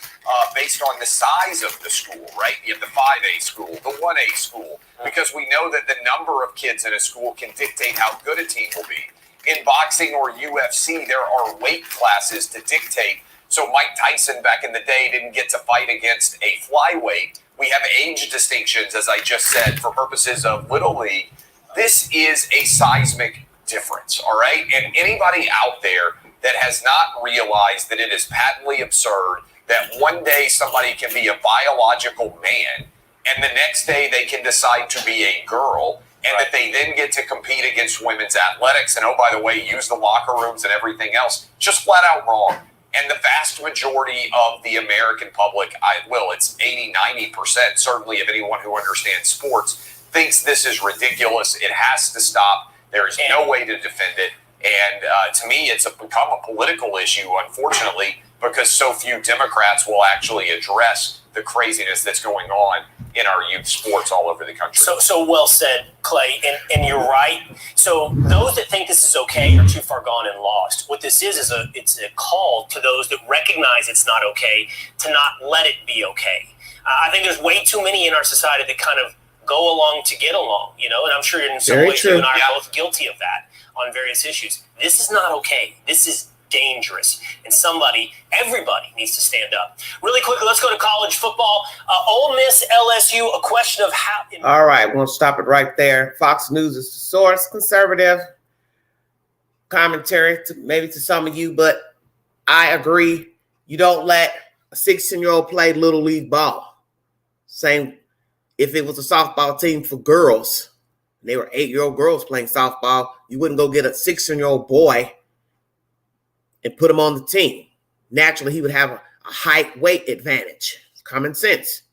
based on the size of the school, right? You have the 5A school, the 1A school, because we know that the number of kids in a school can dictate how good a team will be. In boxing or UFC, there are weight classes to dictate. So Mike Tyson back in the day didn't get to fight against a flyweight. We have age distinctions, as I just said, for purposes of Little League. This is a seismic difference, all right? And anybody out there that has not realized that it is patently absurd that one day somebody can be a biological man and the next day they can decide to be a girl, and that they then get to compete against women's athletics and, oh, by the way, use the locker rooms and everything else, just flat out wrong. And the vast majority of the American public, it's 80-90%, certainly of anyone who understands sports, thinks this is ridiculous. It has to stop. There is no way to defend it. And to me, it's become a political issue, unfortunately, because so few Democrats will actually address the craziness that's going on in our youth sports all over the country. So well said, Clay, and you're right. So those that think this is okay are too far gone and lost. What this is it's a call to those that recognize it's not okay to not let it be okay. I think there's way too many in our society that kind of go along to get along, and I'm sure in some ways you and I are both guilty of that on various issues. This is not okay. This is dangerous, and everybody needs to stand up. Really quickly, let's go to college football. Ole Miss, LSU, a question of how. All right, we'll stop it right there. Fox News is the source. Conservative commentary, maybe to some of you, but I agree. You don't let a 16-year-old play Little League ball. Same if it was a softball team for girls, and they were 8-year-old girls playing softball, you wouldn't go get a 16-year-old boy and put him on the team. Naturally, he would have a height weight advantage. It's common sense.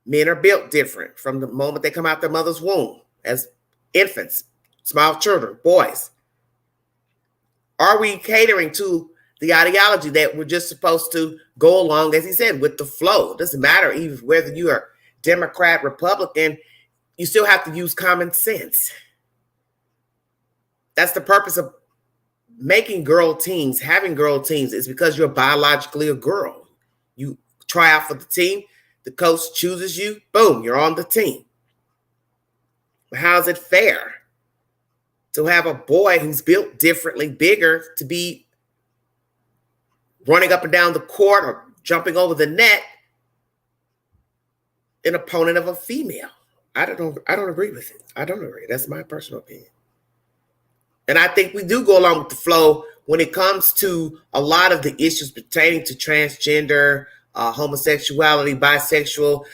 Men are built different from the moment they come out their mother's womb as infants, small children, boys. Are we catering to the ideology that we're just supposed to go along, as he said, with the flow? It doesn't matter even whether you are Democrat, Republican, you still have to use common sense. That's the purpose of having girl teams is because you're biologically a girl. You try out for the team, the coach chooses you, boom, you're on the team. But how is it fair to have a boy who's built differently, bigger, to be running up and down the court or jumping over the net, an opponent of a female? I don't agree with it. I don't agree. That's my personal opinion. And I think we do go along with the flow when it comes to a lot of the issues pertaining to transgender, homosexuality, bisexual.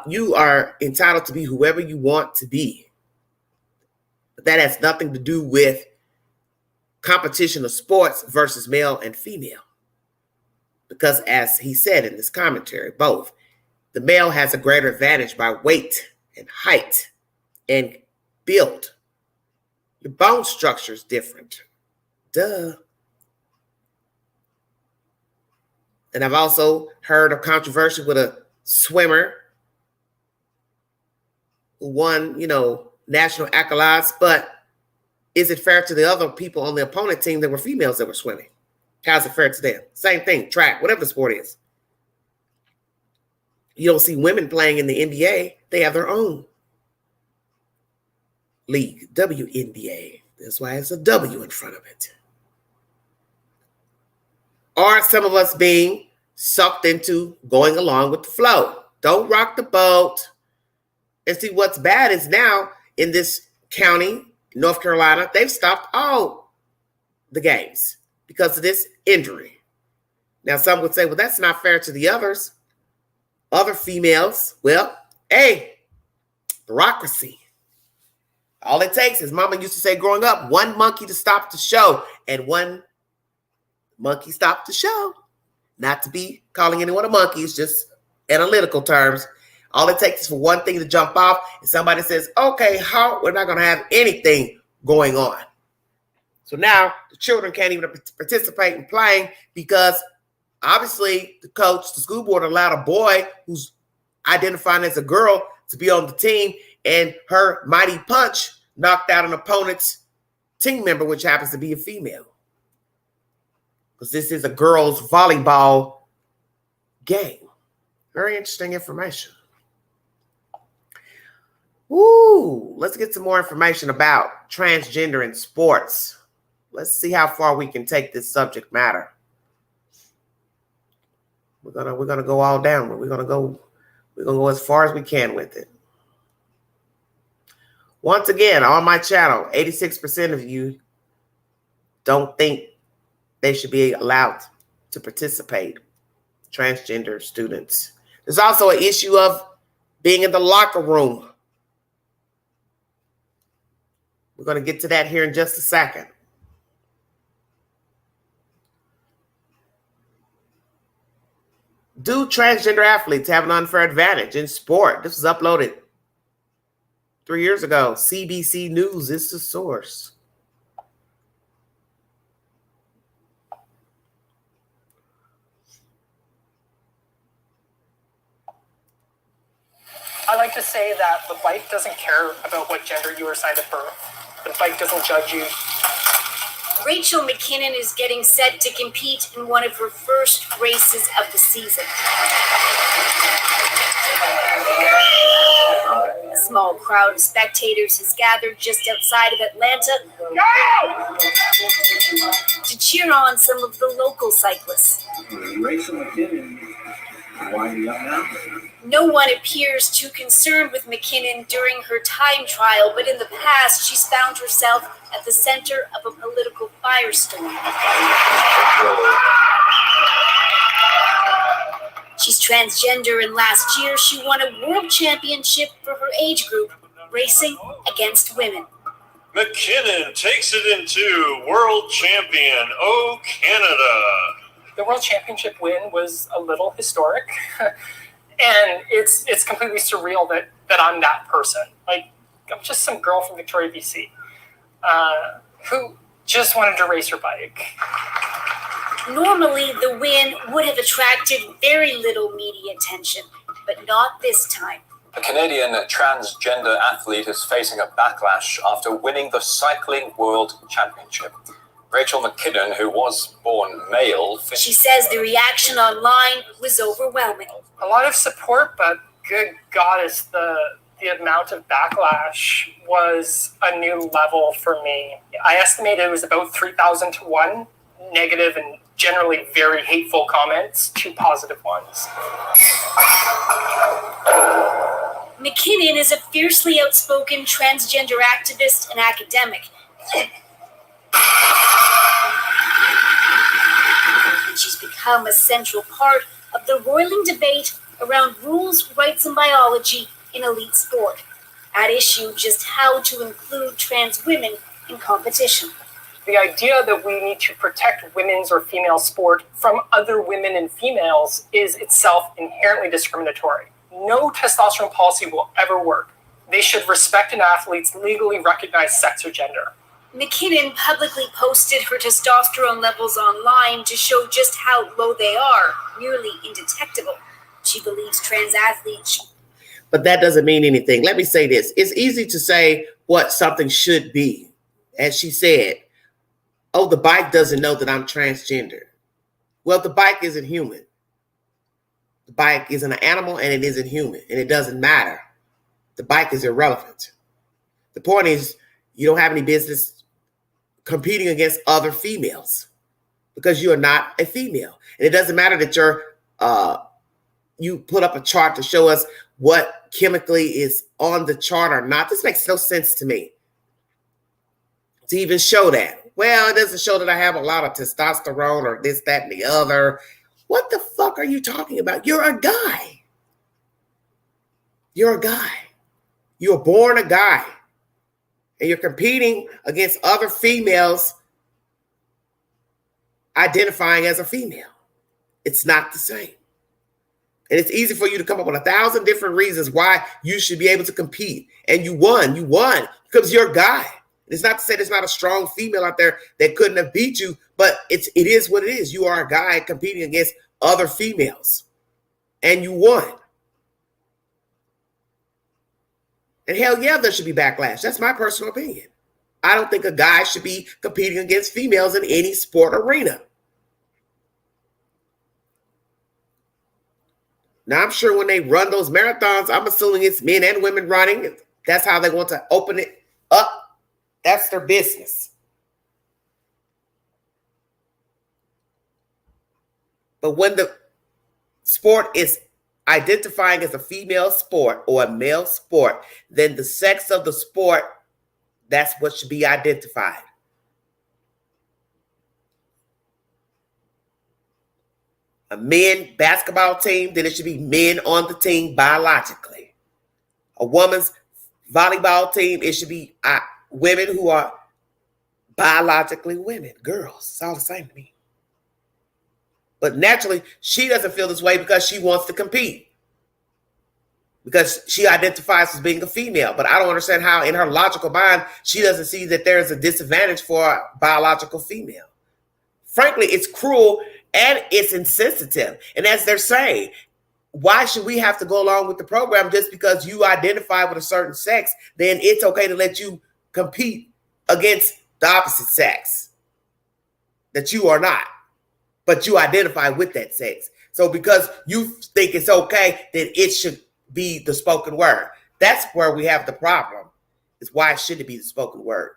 You are entitled to be whoever you want to be. But that has nothing to do with competition of sports versus male and female. Because as he said in this commentary, both, the male has a greater advantage by weight and height and build. Your bone structure is different. Duh. And I've also heard of controversy with a swimmer who won, national accolades, but is it fair to the other people on the opponent team that were females that were swimming? How's it fair to them? Same thing, track, whatever the sport is. You don't see women playing in the NBA. They have their own league, WNBA. That's why it's a W in front of it. Are some of us being sucked into going along with the flow? Don't rock the boat. And see, what's bad is now in this county, North Carolina, they've stopped all the games because of this injury. Now, some would say, well, that's not fair to the others. Other females, well, hey, bureaucracy. All it takes, as Mama used to say growing up, one monkey to stop the show, and one monkey stopped the show. Not to be calling anyone a monkey, it's just analytical terms. All it takes is for one thing to jump off, and somebody says, okay, we're not going to have anything going on. So now the children can't even participate in playing because obviously the coach, the school board allowed a boy who's identifying as a girl to be on the team, and her mighty punch knocked out an opponent's team member, which happens to be a female. Because this is a girls' volleyball game. Very interesting information. Woo! Let's get some more information about transgender in sports. Let's see how far we can take this subject matter. We're gonna go all down, but we're gonna go as far as we can with it. Once again, on my channel, 86% of you don't think they should be allowed to participate, transgender students. There's also an issue of being in the locker room. We're going to get to that here in just a second. Do transgender athletes have an unfair advantage in sport? This was uploaded 3 years ago. CBC News is the source. I like to say that the bike doesn't care about what gender you were assigned at birth. The bike doesn't judge you. Rachel McKinnon is getting set to compete in one of her first races of the season. A small crowd of spectators has gathered just outside of Atlanta to cheer on some of the local cyclists. Rachel McKinnon, why are you up now? No one appears too concerned with McKinnon during her time trial, but in the past, she's found herself at the center of a political firestorm. She's transgender, and last year she won a world championship for her age group, racing against women. McKinnon takes it into world champion, oh Canada. The world championship win was a little historic. And it's completely surreal that I'm that person. Like, I'm just some girl from Victoria, BC, who just wanted to race her bike. Normally, the win would have attracted very little media attention, but not this time. A Canadian transgender athlete is facing a backlash after winning the Cycling World Championship. Rachel McKinnon, who was born male... She says the reaction online was overwhelming. A lot of support, but good God, is the amount of backlash was a new level for me. I estimate it was about 3,000 to 1 negative and generally very hateful comments, 2 positive ones. McKinnon is a fiercely outspoken transgender activist and academic. She's become a central part of the roiling debate around rules, rights, and biology in elite sport. At issue just how to include trans women in competition. The idea that we need to protect women's or female sport from other women and females is itself inherently discriminatory. No testosterone policy will ever work. They should respect an athlete's legally recognized sex or gender. McKinnon publicly posted her testosterone levels online to show just how low they are, nearly indetectable. She believes trans athletes. But that doesn't mean anything. Let me say this. It's easy to say what something should be. As she said, oh, the bike doesn't know that I'm transgender. Well, the bike isn't human. The bike is an animal and it isn't human, and it doesn't matter. The bike is irrelevant. The point is, you don't have any business competing against other females because you are not a female. And it doesn't matter that you put up a chart to show us what chemically is on the chart or not. This makes no sense to me to even show that. Well, it doesn't show that I have a lot of testosterone or this, that, and the other. What the fuck are you talking about? You're a guy. You're a guy. You were born a guy. And you're competing against other females identifying as a female. It's not the same. And it's easy for you to come up with 1,000 different reasons why you should be able to compete. And you won because you're a guy. It's not to say there's not a strong female out there that couldn't have beat you, but it is what it is. You are a guy competing against other females, and you won. And hell yeah, there should be backlash. That's my personal opinion. I don't think a guy should be competing against females in any sport arena. Now, I'm sure when they run those marathons, I'm assuming it's men and women running. That's how they want to open it up. That's their business. But when the sport is identifying as a female sport or a male sport, then the sex of the sport, that's what should be identified. A men basketball team, then it should be men on the team biologically. A woman's volleyball team, it should be women who are biologically women, girls. It's all the same to me. But naturally, she doesn't feel this way because she wants to compete. Because she identifies as being a female. But I don't understand how in her logical mind, she doesn't see that there is a disadvantage for a biological female. Frankly, it's cruel and it's insensitive. And as they're saying, why should we have to go along with the program just because you identify with a certain sex? Then it's okay to let you compete against the opposite sex that you are not, but you identify with that sex. So because you think it's okay, then it should be the spoken word. That's where we have the problem. Is why should it be the spoken word?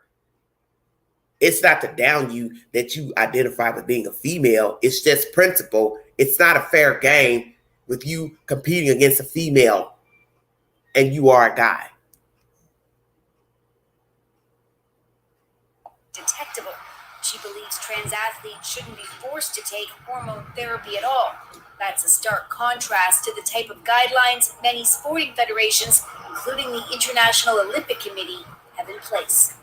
It's not to down you that you identify with being a female. It's just principle. It's not a fair game with you competing against a female and you are a guy. Detectable. She believes trans athletes shouldn't be forced to take hormone therapy at all. That's a stark contrast to the type of guidelines many sporting federations, including the International Olympic Committee, have in place.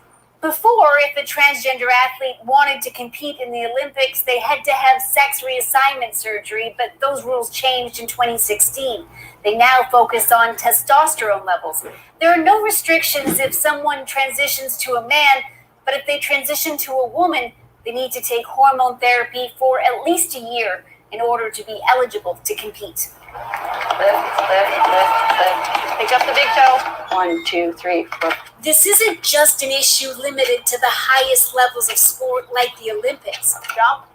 Before, if a transgender athlete wanted to compete in the Olympics, they had to have sex reassignment surgery, but those rules changed in 2016. They now focus on testosterone levels. There are no restrictions if someone transitions to a man, but if they transition to a woman, they need to take hormone therapy for at least a year in order to be eligible to compete. Lift, lift, lift, lift. Pick up the big toe. 1, 2, 3, 4. This isn't just an issue limited to the highest levels of sport like the Olympics. Jump,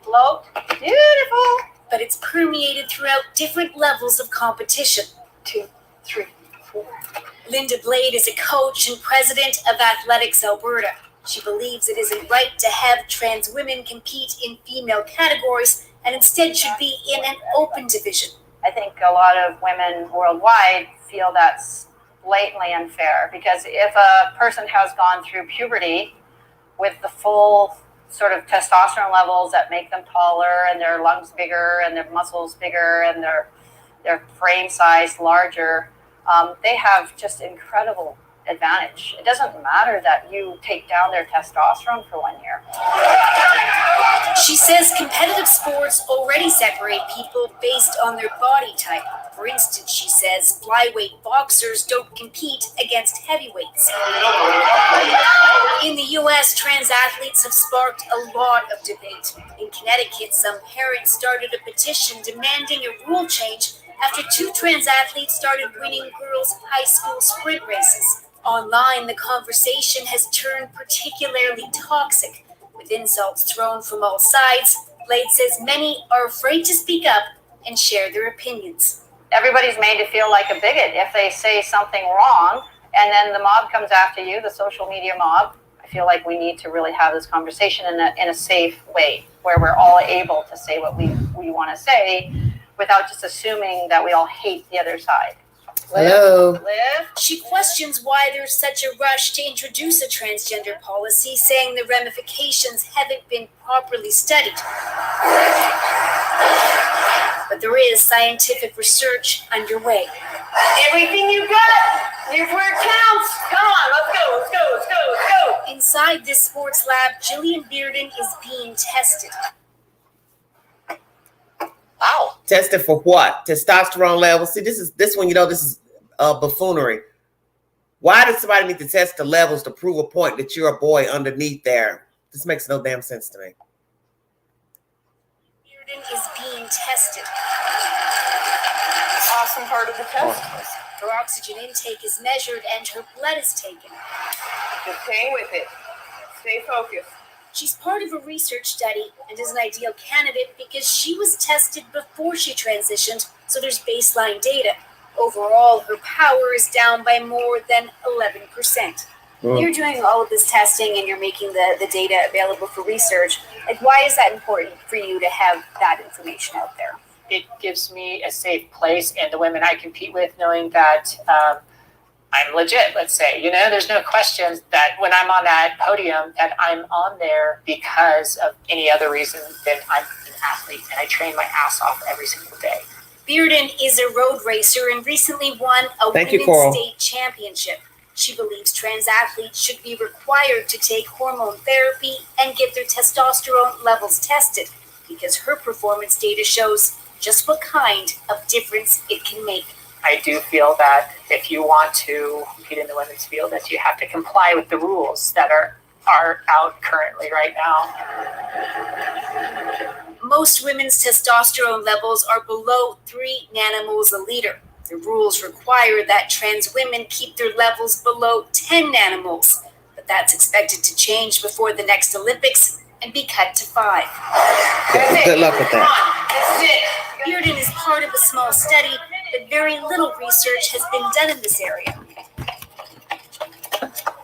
float, beautiful. But it's permeated throughout different levels of competition. 2, 3, 4. Linda Blade is a coach and president of Athletics Alberta. She believes it isn't right to have trans women compete in female categories and instead should be in an open division. I think a lot of women worldwide feel that's blatantly unfair because if a person has gone through puberty with the full sort of testosterone levels that make them taller and their lungs bigger and their muscles bigger and their frame size larger, they have just incredible advantage. It doesn't matter that you take down their testosterone for 1 year. She says competitive sports already separate people based on their body type. For instance, she says flyweight boxers don't compete against heavyweights. In the U.S., trans athletes have sparked a lot of debate. In Connecticut, some parents started a petition demanding a rule change after 2 trans athletes started winning girls' high school sprint races. Online, the conversation has turned particularly toxic, with insults thrown from all sides. Blade says many are afraid to speak up and share their opinions. Everybody's made to feel like a bigot if they say something wrong, and then the mob comes after you, the social media mob. I feel like we need to really have this conversation in a safe way, where we're all able to say what we want to say without just assuming that we all hate the other side. Hello. Liv? She questions why there's such a rush to introduce a transgender policy, saying the ramifications haven't been properly studied. But there is scientific research underway. Everything you got, here's where it counts. Come on, let's go, let's go, let's go, let's go. Inside this sports lab, Jillian Bearden is being tested. Wow. Tested for what? Testosterone levels. See, this one, this is buffoonery. Why does somebody need to test the levels to prove a point that you're a boy underneath there? This makes no damn sense to me. Bearden is being tested. Awesome part of the test. Her oxygen intake is measured and her blood is taken. Just hang with it. Stay focused. She's part of a research study and is an ideal candidate because she was tested before she transitioned, so there's baseline data. Overall, her power is down by more than 11%. You're doing all of this testing and you're making the data available for research. Like, why is that important for you to have that information out there? It gives me a safe place, and the women I compete with, knowing that I'm legit, let's say. There's no question that when I'm on that podium, that I'm on there because of any other reason than I'm an athlete, and I train my ass off every single day. Bearden is a road racer and recently won a women's state championship. She believes trans athletes should be required to take hormone therapy and get their testosterone levels tested because her performance data shows just what kind of difference it can make. I do feel that if you want to compete in the women's field, that you have to comply with the rules that are out currently right now. Most women's testosterone levels are below 3 nanomoles a liter. The rules require that trans women keep their levels below 10 nanomoles, but that's expected to change before the next Olympics and be cut to 5. Good luck with that. That's it. Bearden is part of a small study, but very little research has been done in this area.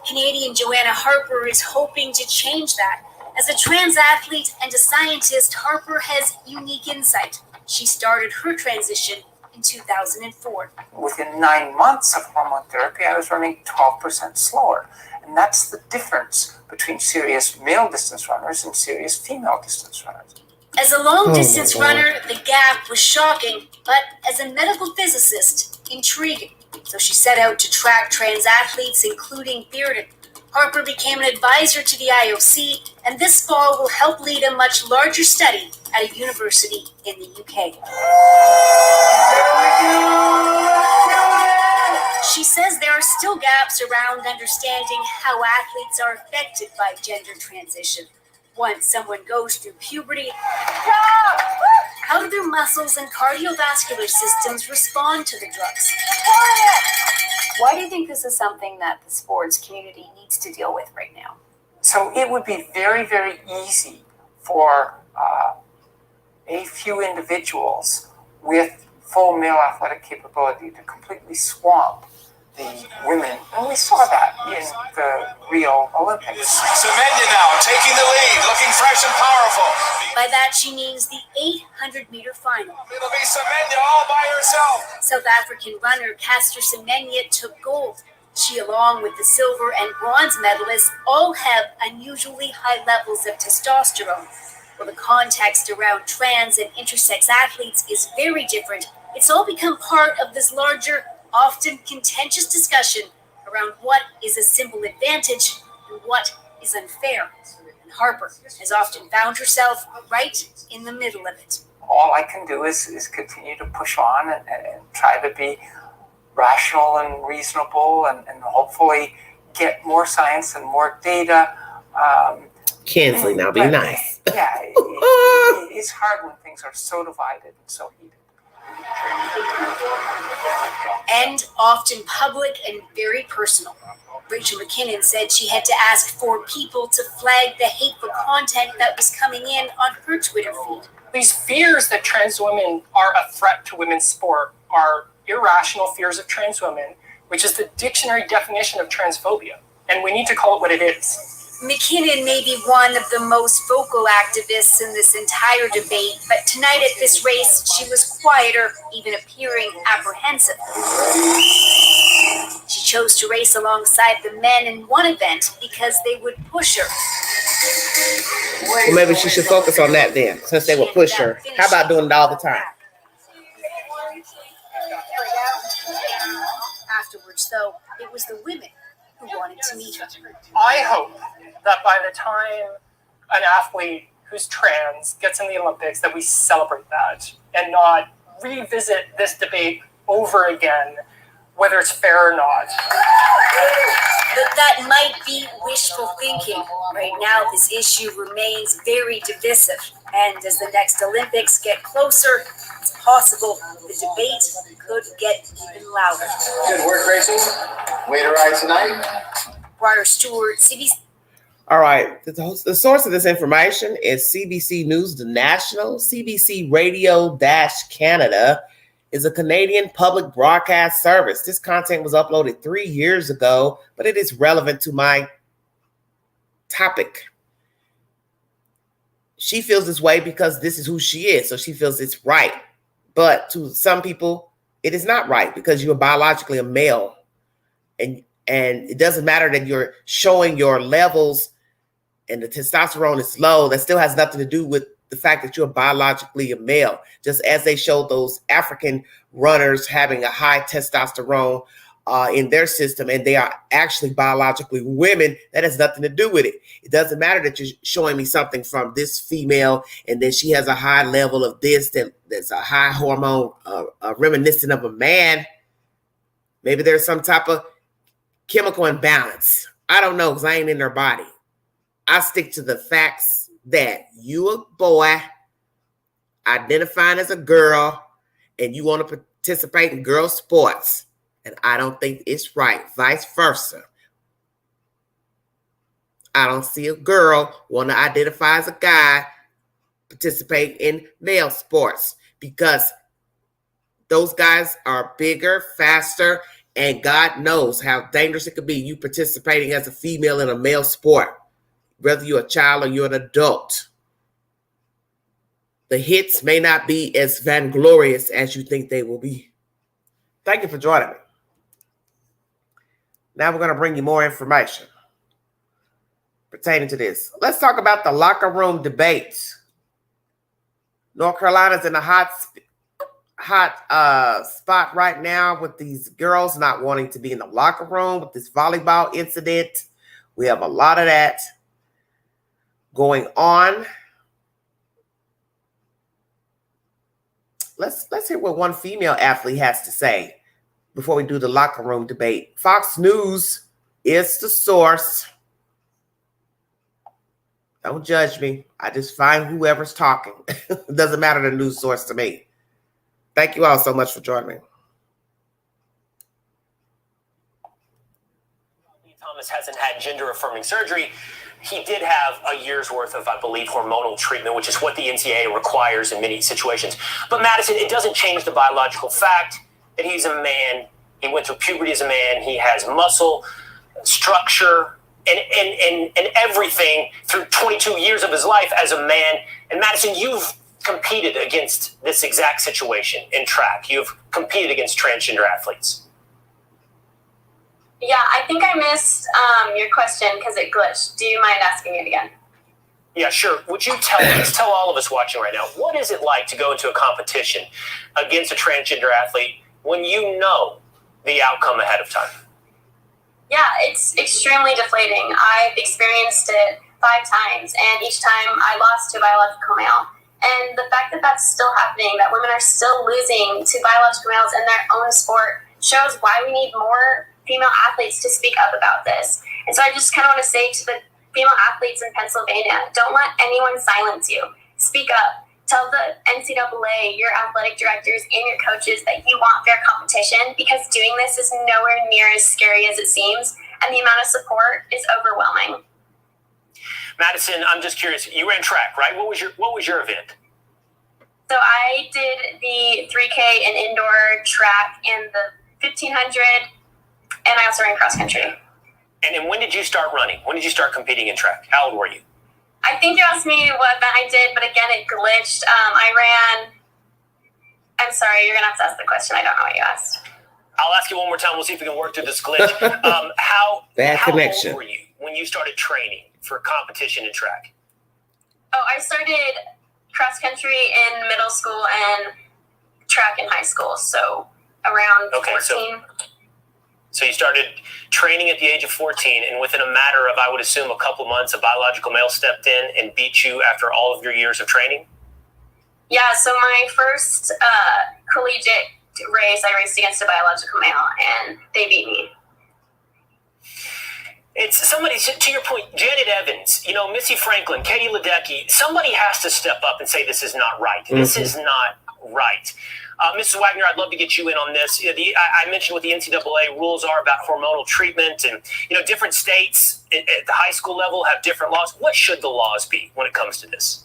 Canadian Joanna Harper is hoping to change that. As a trans athlete and a scientist, Harper has unique insight. She started her transition in 2004. Within 9 months of hormone therapy, I was running 12% slower. And that's the difference between serious male distance runners and serious female distance runners. As a long-distance runner, the gap was shocking, but as a medical physicist, intriguing. So she set out to track trans athletes, including Bearden. Harper became an advisor to the IOC, and this fall will help lead a much larger study at a university in the UK. She says there are still gaps around understanding how athletes are affected by gender transition. Once someone goes through puberty, how do their muscles and cardiovascular systems respond to the drugs? Why do you think this is something that the sports community needs to deal with right now? So it would be very, very easy for a few individuals with full male athletic capability to completely swamp the women. And we saw that in the Rio Olympics. Semenya now taking the lead, looking fresh and powerful. By that, she means the 800-meter final. It'll be Semenya all by herself. South African runner Caster Semenya took gold. She, along with the silver and bronze medalists, all have unusually high levels of testosterone. Well, the context around trans and intersex athletes is very different. It's all become part of this larger often contentious discussion around what is a simple advantage and what is unfair. And Harper has often found herself right in the middle of it. All I can do is continue to push on and try to be rational and reasonable and hopefully get more science and more data. Kinsley, now be nice. Yeah, it's hard when things are so divided and so heated. And often public and very personal. Rachel McKinnon said she had to ask for people to flag the hateful content that was coming in on her Twitter feed. These fears that trans women are a threat to women's sport are irrational fears of trans women, which is the dictionary definition of transphobia. And we need to call it what it is. McKinnon may be one of the most vocal activists in this entire debate, but tonight at this race, she was quieter, even appearing apprehensive. She chose to race alongside the men in one event because they would push her. Well, maybe she should focus on that then, since they would push her. How about doing it all the time? Afterwards, though, it was the women who wanted to meet her. I hope that by the time an athlete who's trans gets in the Olympics, that we celebrate that and not revisit this debate over again, whether it's fair or not. But that might be wishful thinking. Right now, this issue remains very divisive. And as the next Olympics get closer, it's possible the debate could get even louder. Good work, Rachel. Way to ride tonight. Briar Stewart, CBC. All right. The source of this information is CBC News, the National. CBC Radio-Canada is a Canadian public broadcast service. This content was uploaded 3 years ago, but it is relevant to my topic. She feels this way because this is who she is, so she feels it's right. But to some people, it is not right because you're biologically a male. And it doesn't matter that you're showing your levels and the testosterone is low. That still has nothing to do with the fact that you're biologically a male. Just as they showed those African runners having a high testosterone in their system, and they are actually biologically women, that has nothing to do with it. It doesn't matter that you're showing me something from this female, and then she has a high level of this, that's a high hormone reminiscent of a man. Maybe there's some type of chemical imbalance. I don't know, because I ain't in their body. I stick to the facts that you a boy identifying as a girl and you want to participate in girl sports. And I don't think it's right. Vice versa. I don't see a girl want to identify as a guy participate in male sports because those guys are bigger, faster, and God knows how dangerous it could be you participating as a female in a male sport. Whether you're a child or you're an adult. The hits may not be as vainglorious as you think they will be. Thank you for joining me. Now we're going to bring you more information pertaining to this. Let's talk about the locker room debates. North Carolina's in a hot spot right now with these girls not wanting to be in the locker room with this volleyball incident. We have a lot of that going on. Let's hear what one female athlete has to say before we do the locker room debate. Fox News is the source. Don't judge me. I just find whoever's talking. It doesn't matter the news source to me. Thank you all so much for joining me. Thomas hasn't had gender-affirming surgery. He did have a year's worth of, I believe, hormonal treatment, which is what the NCAA requires in many situations. But Madison, it doesn't change the biological fact that he's a man. He went through puberty as a man. He has muscle, structure, and everything through 22 years of his life as a man. And Madison, you've competed against this exact situation in track. You've competed against transgender athletes. Yeah, I think I missed your question because it glitched. Do you mind asking it again? Yeah, sure. Would you tell all of us watching right now, what is it like to go into a competition against a transgender athlete when you know the outcome ahead of time? Yeah, it's extremely deflating. I've experienced it 5 times, and each time I lost to a biological male. And the fact that that's still happening, that women are still losing to biological males in their own sport, shows why we need more female athletes to speak up about this. And so I just kind of want to say to the female athletes in Pennsylvania, don't let anyone silence you. Speak up. Tell the NCAA, your athletic directors, and your coaches that you want fair competition, because doing this is nowhere near as scary as it seems, and the amount of support is overwhelming. Madison, I'm just curious. You ran track, right? What was your event? So I did the 3K and indoor track and the 1500, and I also ran cross country. And then when did you start running? When did you start competing in track? How old were you? I think you asked me what event I did, but again, it glitched. I'm sorry, you're going to have to ask the question. I don't know what you asked. I'll ask you one more time. We'll see if we can work through this glitch. How connection. old were you when you started training for competition in track? Oh, I started cross country in middle school and track in high school, so around 14. So you started training at the age of 14, and within a matter of, I would assume, a couple months, a biological male stepped in and beat you after all of your years of training? Yeah, so my first collegiate race, I raced against a biological male, and they beat me. It's somebody, to your point, Janet Evans, Missy Franklin, Katie Ledecky, somebody has to step up and say this is not right. Mm-hmm. This is not right. Mrs. Wagner, I'd love to get you in on this. I mentioned what the NCAA rules are about hormonal treatment, and different states at the high school level have different laws. What should the laws be when it comes to this?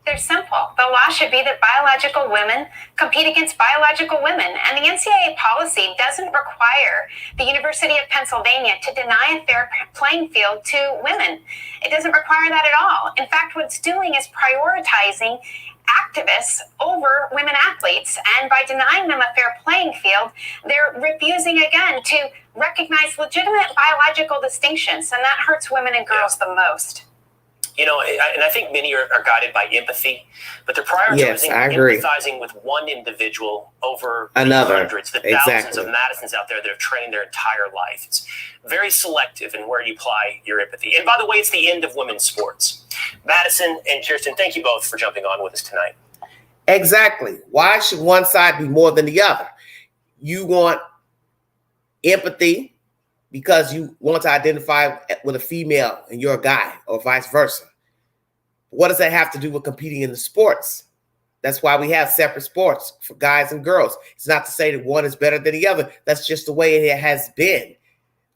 They're simple. The law should be that biological women compete against biological women, and the NCAA policy doesn't require the University of Pennsylvania to deny a fair playing field to women. It doesn't require that at all. In fact, what it's doing is prioritizing activists over women athletes, and by denying them a fair playing field, they're refusing again to recognize legitimate biological distinctions, and that hurts women and girls the most. And I think many are guided by empathy, but they're prioritizing empathizing with one individual over another. The hundreds, the thousands of Madisons out there that have trained their entire life. It's very selective in where you apply your empathy. And by the way, it's the end of women's sports. Madison and Kirsten, thank you both for jumping on with us tonight. Exactly. Why should one side be more than the other? You want empathy because you want to identify with a female and you're a guy, or vice versa. What does that have to do with competing in the sports? That's why we have separate sports for guys and girls. It's not to say that one is better than the other. That's just the way it has been.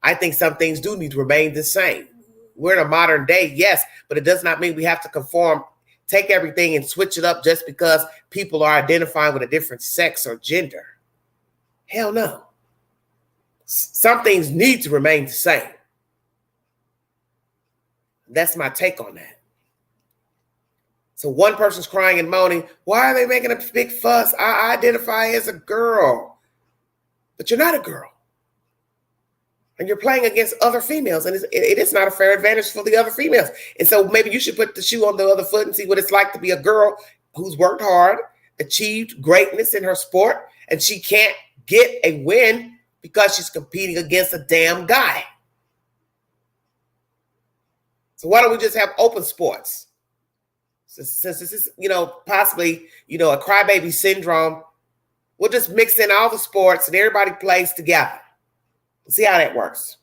I think some things do need to remain the same. We're in a modern day, yes, but it does not mean we have to conform, take everything and switch it up just because people are identifying with a different sex or gender. Hell no. Some things need to remain the same. That's my take on that. So one person's crying and moaning, why are they making a big fuss? I identify as a girl. But you're not a girl. And you're playing against other females, and it is not a fair advantage for the other females. And so maybe you should put the shoe on the other foot and see what it's like to be a girl who's worked hard, achieved greatness in her sport, and she can't get a win because she's competing against a damn guy. So why don't we just have open sports? Since this is, possibly, a crybaby syndrome, we'll just mix in all the sports and everybody plays together. See how that works.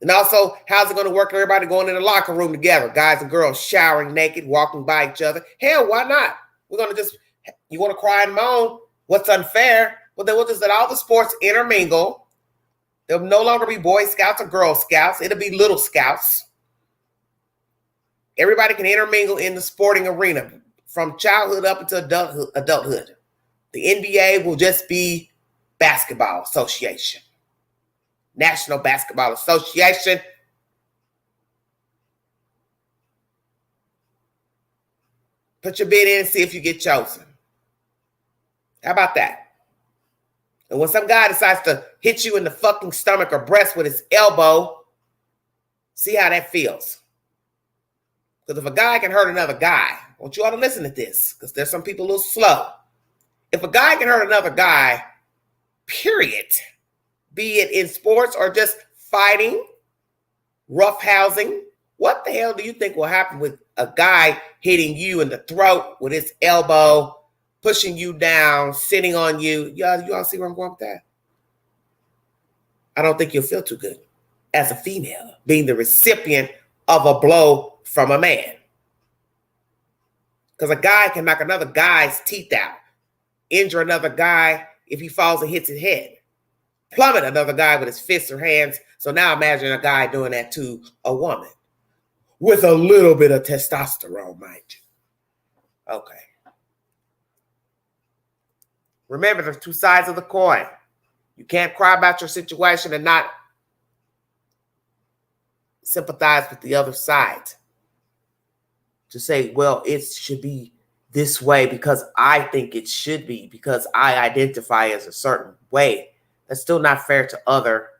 And also, how's it going to work? Everybody going in the locker room together, guys and girls showering naked, walking by each other. Hell, why not? You want to cry and moan? What's unfair? Well, then we'll just let all the sports intermingle. There'll no longer be Boy Scouts or Girl Scouts. It'll be Little Scouts. Everybody can intermingle in the sporting arena from childhood up into adulthood. The NBA will just be Basketball Association. National Basketball Association. Put your bid in and see if you get chosen. How about that? And when some guy decides to hit you in the fucking stomach or breast with his elbow, see how that feels. Because if a guy can hurt another guy, I want you all to listen to this, because there's some people a little slow. If a guy can hurt another guy, period, be it in sports or just fighting, roughhousing, what the hell do you think will happen with a guy hitting you in the throat with his elbow, pushing you down, sitting on you? Y'all see where I'm going with that? I don't think you'll feel too good as a female being the recipient of a blow from a man. Because a guy can knock another guy's teeth out, injure another guy if he falls and hits his head, plummet another guy with his fists or hands. So now imagine a guy doing that to a woman with a little bit of testosterone, mind you. Okay. Remember, there's two sides of the coin. You can't cry about your situation and not sympathize with the other side. To say, well, it should be this way because I think it should be, because I identify as a certain way. That's still not fair to other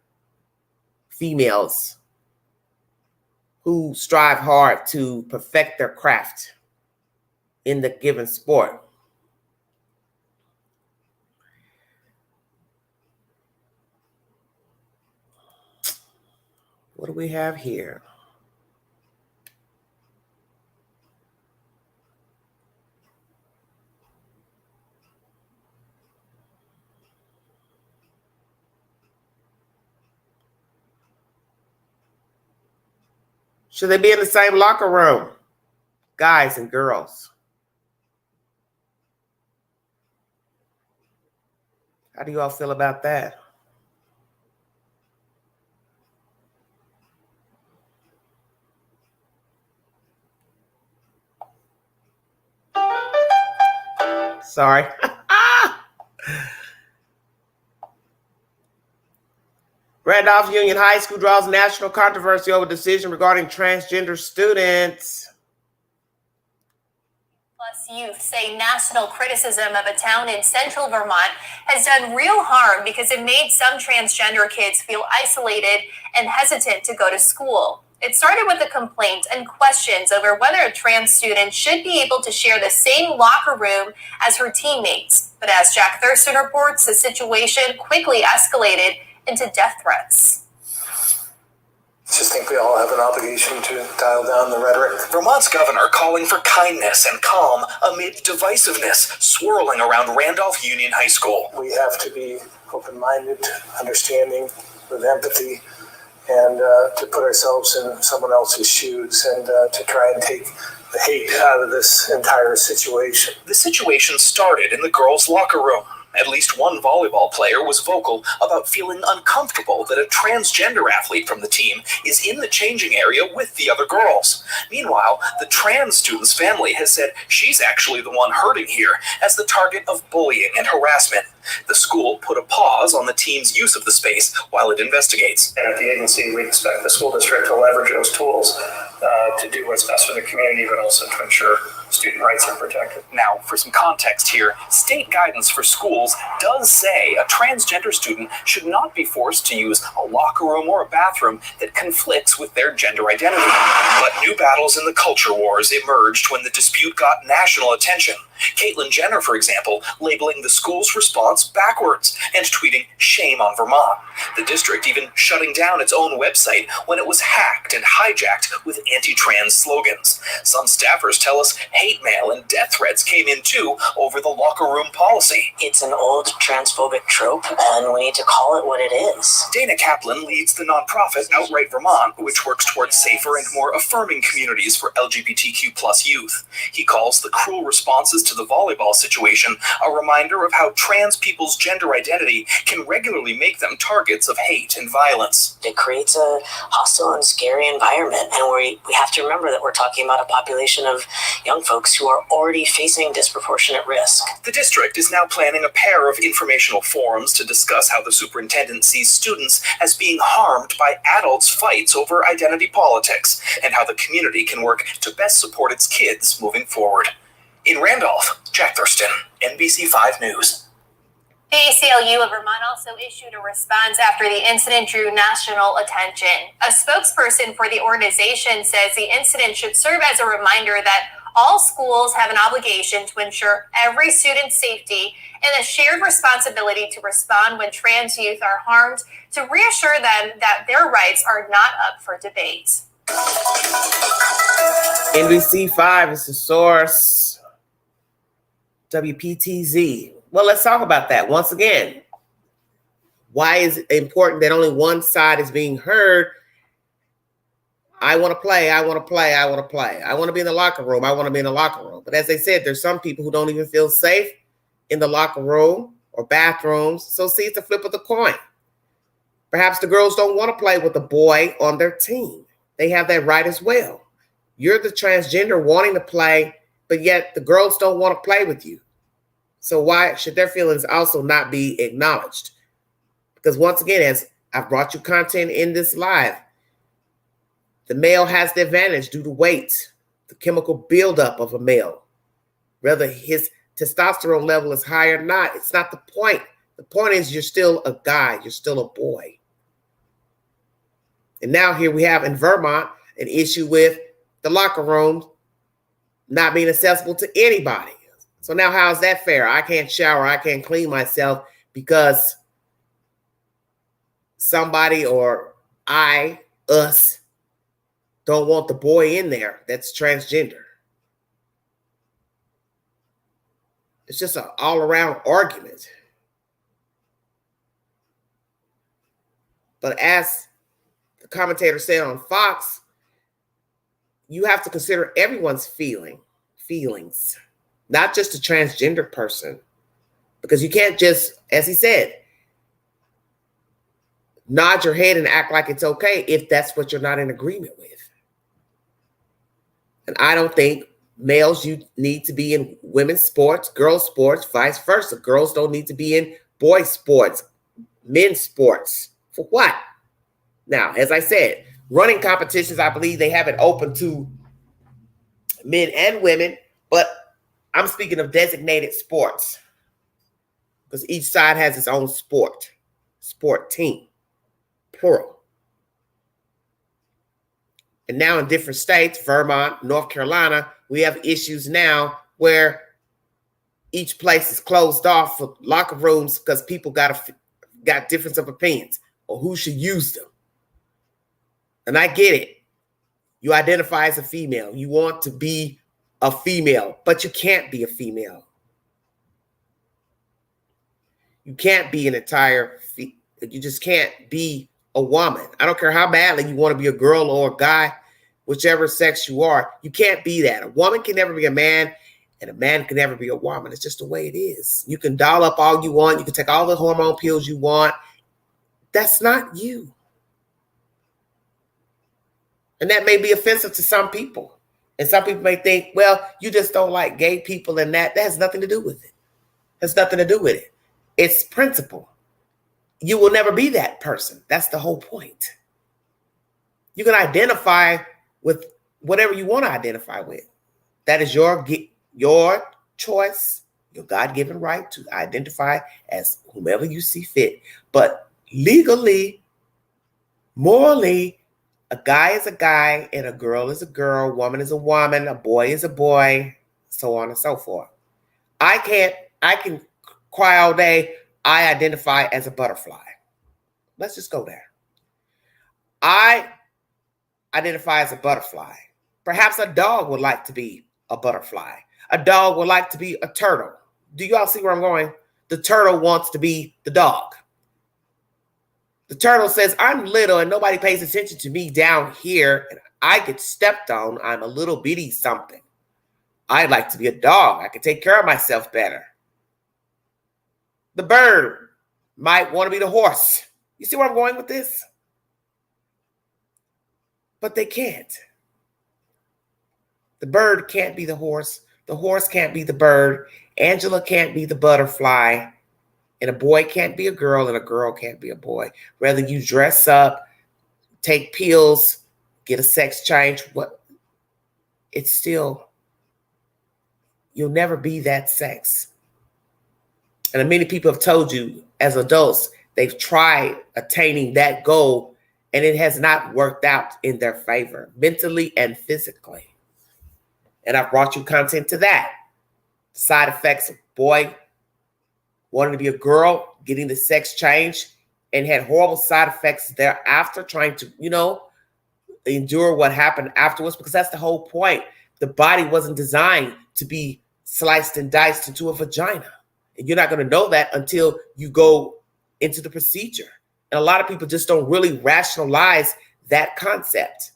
females who strive hard to perfect their craft in the given sport. What do we have here? Should they be in the same locker room? Guys and girls. How do you all feel about that? Sorry. Randolph Union High School draws national controversy over decision regarding transgender students. Plus, youth say national criticism of a town in central Vermont has done real harm because it made some transgender kids feel isolated and hesitant to go to school. It started with a complaint and questions over whether a trans student should be able to share the same locker room as her teammates. But as Jack Thurston reports, the situation quickly escalated into death threats. I just think we all have an obligation to dial down the rhetoric. Vermont's governor calling for kindness and calm amid divisiveness swirling around Randolph Union High School. We have to be open-minded, understanding, with empathy, and to put ourselves in someone else's shoes and to try and take the hate out of this entire situation. The situation started in the girls' locker room. At least one volleyball player was vocal about feeling uncomfortable that a transgender athlete from the team is in the changing area with the other girls. Meanwhile, the trans student's family has said she's actually the one hurting here as the target of bullying and harassment. The school put a pause on the team's use of the space while it investigates. And at the agency, we expect the school district to leverage those tools to do what's best for the community, but also to ensure student rights are protected. Now, for some context here, state guidance for schools does say a transgender student should not be forced to use a locker room or a bathroom that conflicts with their gender identity. But new battles in the culture wars emerged when the dispute got national attention. Caitlyn Jenner, for example, labeling the school's response backwards and tweeting shame on Vermont. The district even shutting down its own website when it was hacked and hijacked with anti-trans slogans. Some staffers tell us hate mail and death threats came in too over the locker room policy. It's an old transphobic trope, and we need to call it what it is. Dana Kaplan leads the nonprofit Outright Vermont, which works towards safer and more affirming communities for LGBTQ+ youth. He calls the cruel responses to the volleyball situation a reminder of how trans people's gender identity can regularly make them targets of hate and violence. It creates a hostile and scary environment, and we have to remember that we're talking about a population of young folks who are already facing disproportionate risk. The district is now planning a pair of informational forums to discuss how the superintendent sees students as being harmed by adults' fights over identity politics, and how the community can work to best support its kids moving forward. In Randolph, Jack Thurston, NBC5 News. The ACLU of Vermont also issued a response after the incident drew national attention. A spokesperson for the organization says the incident should serve as a reminder that All schools have an obligation to ensure every student's safety and a shared responsibility to respond when trans youth are harmed, to reassure them that their rights are not up for debate. NBC5 is the source. WPTZ. Well, let's talk about that once again. Why is it important that only one side is being heard? I want to play, I want to play, I want to play. I want to be in the locker room, I want to be in the locker room. But as they said, there's some people who don't even feel safe in the locker room or bathrooms. So see, it's a flip of the coin. Perhaps the girls don't want to play with a boy on their team. They have that right as well. You're the transgender wanting to play, but yet the girls don't want to play with you. So why should their feelings also not be acknowledged? Because once again, as I've brought you content in this live, the male has the advantage due to weight, the chemical buildup of a male. Whether his testosterone level is high or not, it's not the point. The point is you're still a guy, you're still a boy. And now here we have in Vermont an issue with the locker room not being accessible to anybody. So now how is that fair? I can't shower, I can't clean myself because somebody or us don't want the boy in there that's transgender. It's just an all-around argument. But as the commentator said on Fox, you have to consider everyone's feelings, not just a transgender person. Because you can't just, as he said, nod your head and act like it's okay if that's what you're not in agreement with. And I don't think males, you need to be in women's sports, girls' sports, vice versa. Girls don't need to be in boys' sports, men's sports. For what? Now, as I said, running competitions, I believe they have it open to men and women, but I'm speaking of designated sports because each side has its own sport team, plural. And now in different states, Vermont, North Carolina, we have issues now where each place is closed off for locker rooms because people got difference of opinions or who should use them. And I get it. You identify as a female. You want to be a female, but you can't be a female. You can't be an entire, you just can't be a woman. I don't care how badly you want to be a girl or a guy, whichever sex you are, you can't be that. A woman can never be a man, and a man can never be a woman. It's just the way it is. You can doll up all you want. You can take all the hormone pills you want. That's not you. And that may be offensive to some people. And some people may think, well, you just don't like gay people, and that has nothing to do with it. Has nothing to do with it. It's principle. You will never be that person. That's the whole point. You can identify with whatever you want to identify with. That is your choice, your God-given right to identify as whomever you see fit. But legally, morally, a guy is a guy and a girl is a girl, woman is a woman, a boy is a boy, so on and so forth. I can cry all day. I identify as a butterfly. Let's just go there. I identify as a butterfly. Perhaps a dog would like to be a butterfly. A dog would like to be a turtle. Do you all see where I'm going? The turtle wants to be the dog. The turtle says, I'm little and nobody pays attention to me down here, and I get stepped on. I'm a little bitty something. I'd like to be a dog. I can take care of myself better. The bird might want to be the horse. You see where I'm going with this? But they can't. The bird can't be the horse. The horse can't be the bird. Angela can't be the butterfly. And a boy can't be a girl, and a girl can't be a boy. Whether you dress up, take pills, get a sex change, it's still, you'll never be that sex. And many people have told you as adults, they've tried attaining that goal and it has not worked out in their favor, mentally and physically. And I brought you content to that. Side effects of boy wanting to be a girl, getting the sex change, and had horrible side effects thereafter, trying to, endure what happened afterwards, because that's the whole point. The body wasn't designed to be sliced and diced into a vagina. And you're not going to know that until you go into the procedure. And a lot of people just don't really rationalize that concept.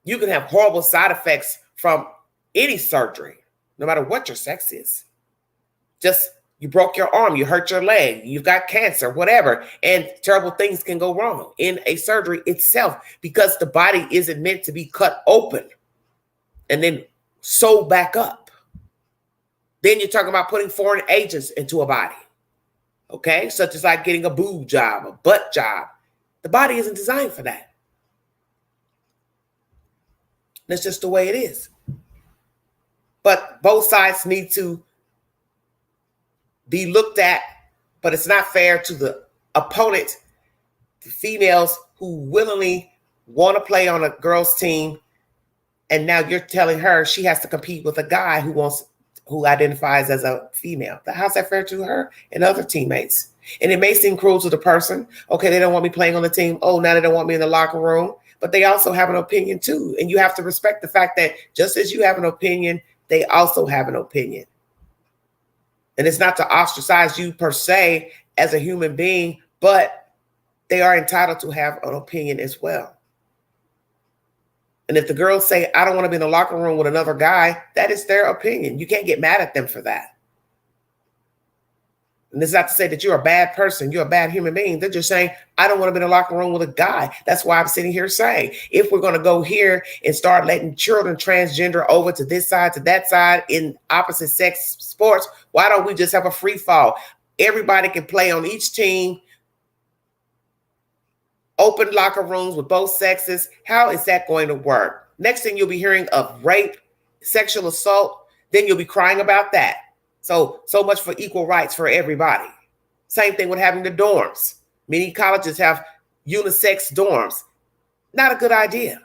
You can have horrible side effects from any surgery, no matter what your sex is. Just you broke your arm, you hurt your leg, you've got cancer, whatever, and terrible things can go wrong in a surgery itself because the body isn't meant to be cut open and then sewed back up. Then you're talking about putting foreign agents into a body, okay? Such as like getting a boob job, a butt job. The body isn't designed for that. That's just the way it is. But both sides need to be looked at, but it's not fair to the opponent, the females who willingly want to play on a girls' team, and now you're telling her she has to compete with a guy who identifies as a female. How's that fair to her and other teammates? And it may seem cruel to the person. Okay, they don't want me playing on the team. Oh, now they don't want me in the locker room. But they also have an opinion too. And you have to respect the fact that just as you have an opinion, they also have an opinion. And it's not to ostracize you per se as a human being, but they are entitled to have an opinion as well. And if the girls say, I don't want to be in the locker room with another guy, that is their opinion. You can't get mad at them for that. And this is not to say that you're a bad person, you're a bad human being. They're just saying, I don't want to be in the locker room with a guy. That's why I'm sitting here saying, if we're going to go here and start letting children transgender over to this side, to that side in opposite sex sports, why don't we just have a free fall? Everybody can play on each team, open locker rooms with both sexes. How is that going to work? Next thing you'll be hearing of rape, sexual assault, then you'll be crying about that. So much for equal rights for everybody. Same thing with having the dorms. Many colleges have unisex dorms. Not a good idea.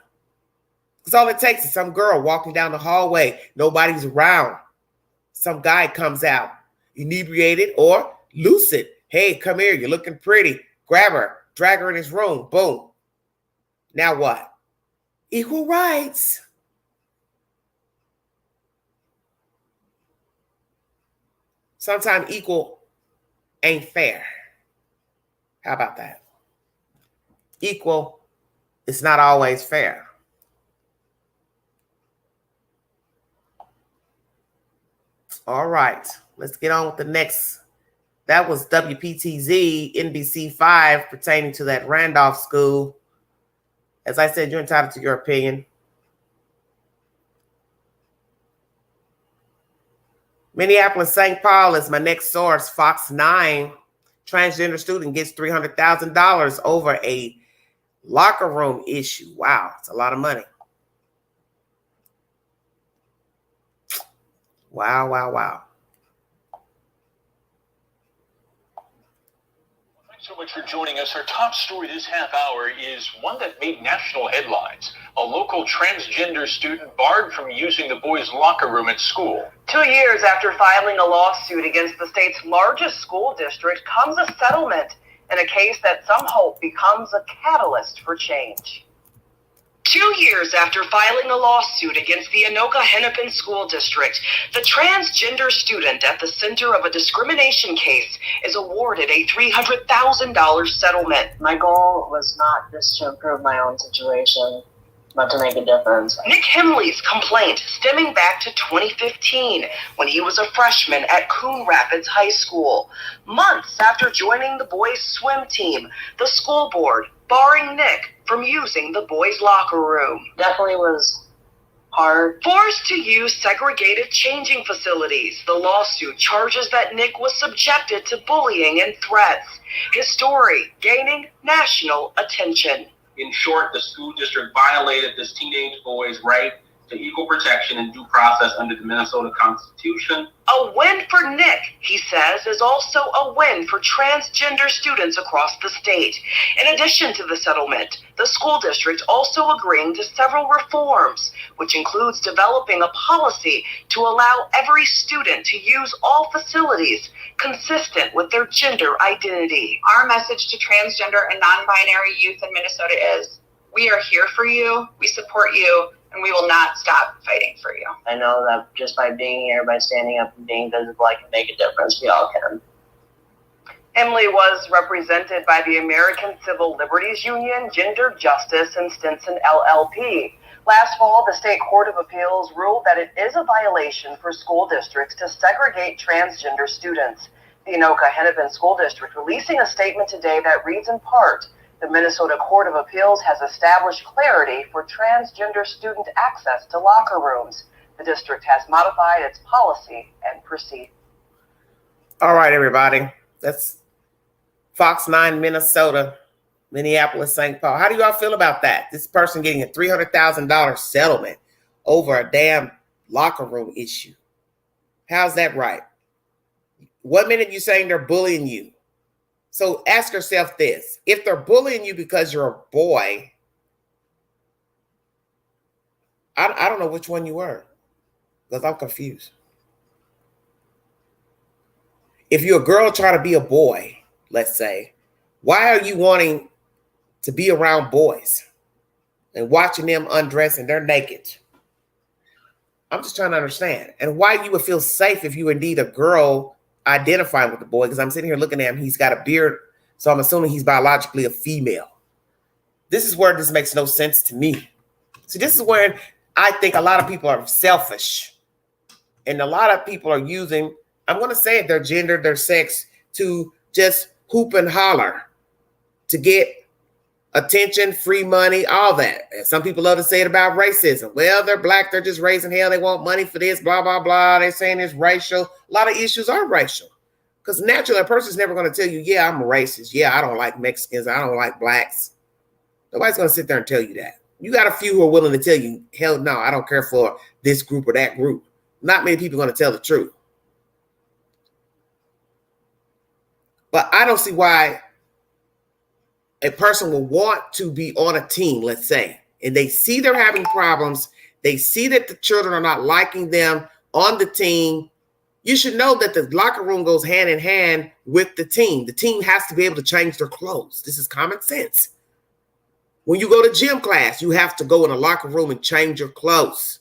Because all it takes is some girl walking down the hallway, nobody's around. Some guy comes out, inebriated or lucid. Hey, come here, you're looking pretty. Grab her, drag her in his room, boom. Now what? Equal rights. Sometimes equal ain't fair. How about that? Equal is not always fair. All right, let's get on with the next. That was WPTZ, NBC 5, pertaining to that Randolph school. As I said, you're entitled to your opinion. Minneapolis, St. Paul is my next source. Fox 9, transgender student gets $300,000 over a locker room issue. Wow, it's a lot of money. Wow, wow, wow. Thanks so much for joining us. Our top story this half hour is one that made national headlines. A local transgender student barred from using the boys' locker room at school. 2 years after filing a lawsuit against the state's largest school district comes a settlement in a case that some hope becomes a catalyst for change. 2 years after filing a lawsuit against the Anoka-Hennepin School District, the transgender student at the center of a discrimination case is awarded a $300,000 settlement. My goal was not just to improve my own situation, but to make a difference. Nick Himley's complaint stemming back to 2015 when he was a freshman at Coon Rapids High School. Months after joining the boys' swim team, the school board barring Nick from using the boys' locker room. Definitely was hard. Forced to use segregated changing facilities, the lawsuit charges that Nick was subjected to bullying and threats. His story gaining national attention. In short, the school district violated this teenage boy's right to equal protection and due process under the Minnesota Constitution. A win for Nick, he says, is also a win for transgender students across the state. In addition to the settlement, the school district also agreeing to several reforms, which includes developing a policy to allow every student to use all facilities consistent with their gender identity. Our message to transgender and non-binary youth in Minnesota is, we are here for you, we support you, and we will not stop fighting for you. I know that just by being here, by standing up and being visible, I can make a difference. We all can. Emily was represented by the American Civil Liberties Union, Gender Justice, and Stinson LLP. Last fall, the State Court of Appeals ruled that it is a violation for school districts to segregate transgender students. The Anoka-Hennepin School District releasing a statement today that reads in part, the Minnesota Court of Appeals has established clarity for transgender student access to locker rooms. The district has modified its policy and proceed. All right, everybody. That's Fox 9 Minnesota, Minneapolis, St. Paul. How do y'all feel about that? This person getting a $300,000 settlement over a damn locker room issue. How's that right? 1 minute you're saying they're bullying you. So ask yourself this. If they're bullying you because you're a boy, I don't know which one you were, because I'm confused. If you're a girl trying to be a boy, let's say, why are you wanting to be around boys and watching them undress and they're naked? I'm just trying to understand. And why you would feel safe if you were indeed a girl identifying with the boy, because I'm sitting here looking at him. He's got a beard, so I'm assuming he's biologically a female. This is where this makes no sense to me. See, this is where I think a lot of people are selfish. And a lot of people are using, I'm going to say it, their gender, their sex, to just hoop and holler, to get attention, free money, all that. And some people love to say it about racism. Well, they're black, they're just raising hell, they want money for this, blah, blah, blah. They're saying it's racial. A lot of issues are racial. Because naturally, a person's never going to tell you, yeah, I'm a racist. Yeah, I don't like Mexicans. I don't like blacks. Nobody's going to sit there and tell you that. You got a few who are willing to tell you, hell no, I don't care for this group or that group. Not many people are going to tell the truth. But I don't see why a person will want to be on a team, let's say, and they see they're having problems. They see that the children are not liking them on the team. You should know that the locker room goes hand in hand with the team. The team has to be able to change their clothes. This is common sense. When you go to gym class, you have to go in a locker room and change your clothes.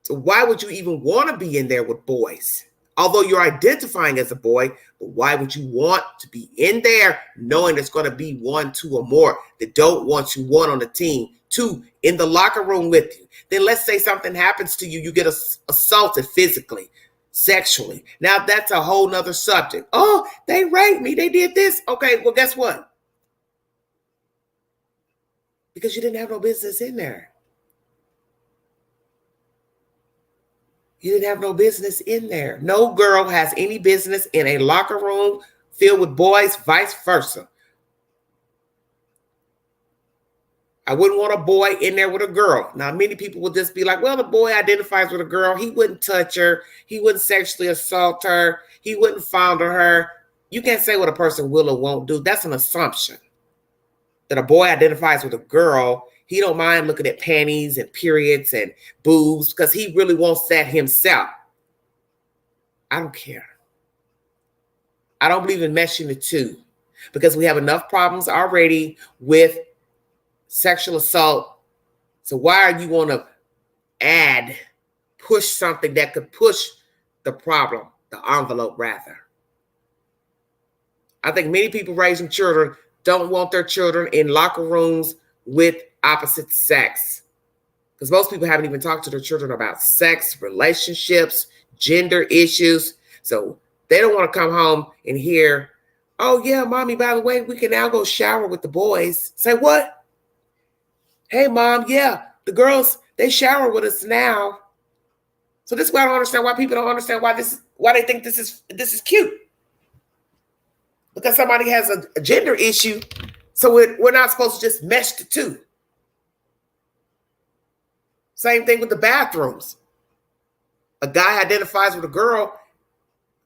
So why would you even want to be in there with boys? Although you're identifying as a boy, but why would you want to be in there knowing there's going to be 1, 2, or more that don't want you, 1 on the team, 2 in the locker room with you? Then let's say something happens to you, you get assaulted physically, sexually. Now that's a whole nother subject. Oh, they raped me, they did this. Okay, well, guess what? Because you didn't have no business in there. You didn't have no business in there. No girl has any business in a locker room filled with boys, vice versa. I wouldn't want a boy in there with a girl. Now, many people will just be like, well, the boy identifies with a girl. He wouldn't touch her. He wouldn't sexually assault her. He wouldn't fondle her. You can't say what a person will or won't do. That's an assumption. That a boy identifies with a girl, he don't mind looking at panties and periods and boobs because he really wants that himself. I don't care. I don't believe in meshing the two because we have enough problems already with sexual assault. So why are you want to push something that could push the problem, the envelope rather? I think many people raising children don't want their children in locker rooms with opposite sex. Because most people haven't even talked to their children about sex, relationships, gender issues. So they don't want to come home and hear, oh yeah, mommy, by the way, we can now go shower with the boys. Say what? Hey mom, yeah, the girls, they shower with us now. So this is why I don't understand why people don't understand why they think this is cute. Because somebody has a gender issue, so we're not supposed to just mesh the two. Same thing with the bathrooms. A guy identifies with a girl.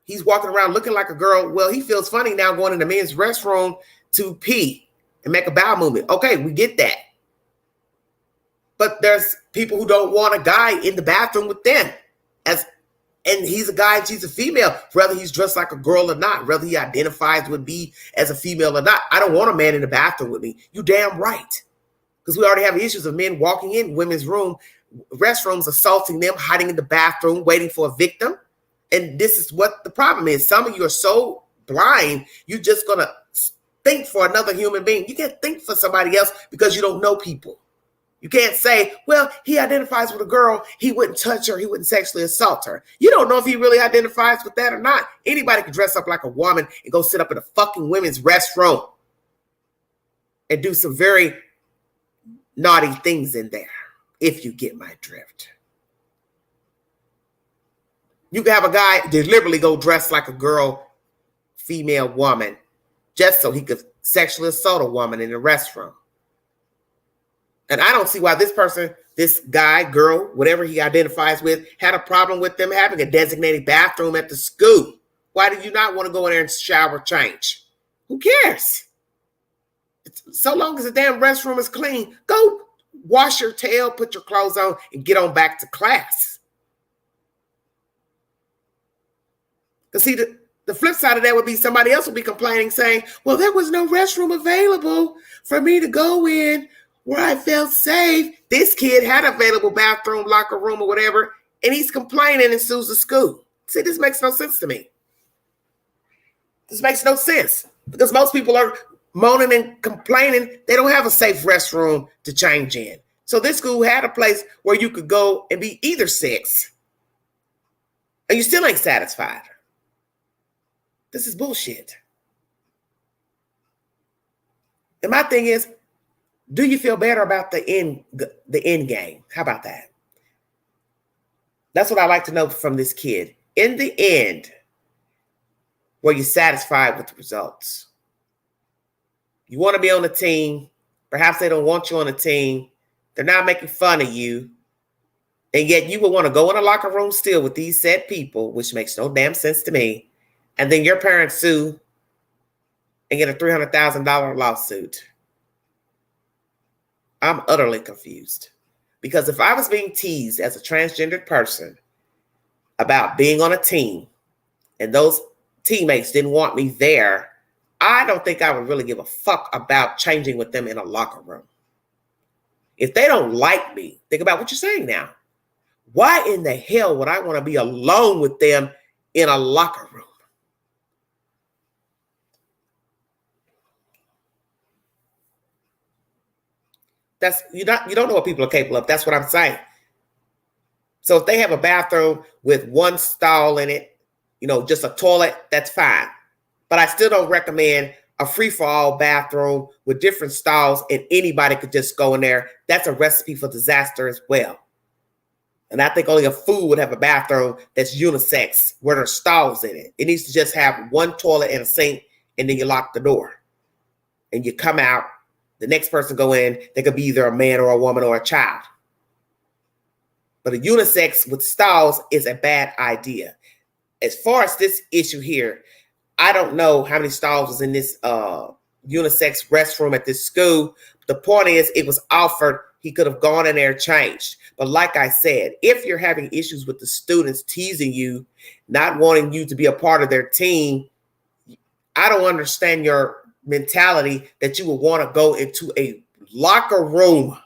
He's walking around looking like a girl. Well, he feels funny now going in the men's restroom to pee and make a bowel movement. Okay, we get that. But there's people who don't want a guy in the bathroom with them. And he's a guy and she's a female, whether he's dressed like a girl or not, whether he identifies with me as a female or not. I don't want a man in the bathroom with me. You damn right. Because we already have issues of men walking in women's restrooms, assaulting them, hiding in the bathroom, waiting for a victim. And this is what the problem is. Some of you are so blind, you're just going to think for another human being. You can't think for somebody else because you don't know people. You can't say, well, he identifies with a girl. He wouldn't touch her. He wouldn't sexually assault her. You don't know if he really identifies with that or not. Anybody can dress up like a woman and go sit up in a fucking women's restroom and do some very naughty things in there, if you get my drift. You can have a guy deliberately go dress like a girl, female woman, just so he could sexually assault a woman in the restroom. And I don't see why this guy, girl, whatever he identifies with, had a problem with them having a designated bathroom at the school. Why do you not want to go in there and shower change? Who cares? So long as the damn restroom is clean, go wash your tail, put your clothes on, and get on back to class. Because see, the flip side of that would be somebody else would be complaining, saying, well, there was no restroom available for me to go in where I felt safe. This kid had available bathroom, locker room, or whatever, and he's complaining and sues the school. See, this makes no sense to me. This makes no sense because most people are moaning and complaining they don't have a safe restroom to change in. So this school had a place where you could go and be either sex, and you still ain't satisfied. This is bullshit. And my thing is, do you feel better about the end game? How about that? That's what I like to know from this kid. In the end, were you satisfied with the results? You want to be on the team. Perhaps they don't want you on the team. They're not making fun of you. And yet you would want to go in a locker room still with these said people, which makes no damn sense to me. And then your parents sue and get a $300,000 lawsuit. I'm utterly confused. Because if I was being teased as a transgendered person about being on a team and those teammates didn't want me there, I don't think I would really give a fuck about changing with them in a locker room. If they don't like me, think about what you're saying now. Why in the hell would I want to be alone with them in a locker room? You don't know what people are capable of. That's what I'm saying. So if they have a bathroom with one stall in it, just a toilet, that's fine. But I still don't recommend a free-for-all bathroom with different stalls and anybody could just go in there. That's a recipe for disaster as well. And I think only a fool would have a bathroom that's unisex where there's stalls in it. It needs to just have one toilet and a sink, and then you lock the door. And you come out. The next person go in, they could be either a man or a woman or a child. But a unisex with stalls is a bad idea. As far as this issue here, I don't know how many stalls was in this unisex restroom at this school. The point is, it was offered. He could have gone in there and changed. But like I said, if you're having issues with the students teasing you, not wanting you to be a part of their team, I don't understand your mentality that you would want to go into a locker room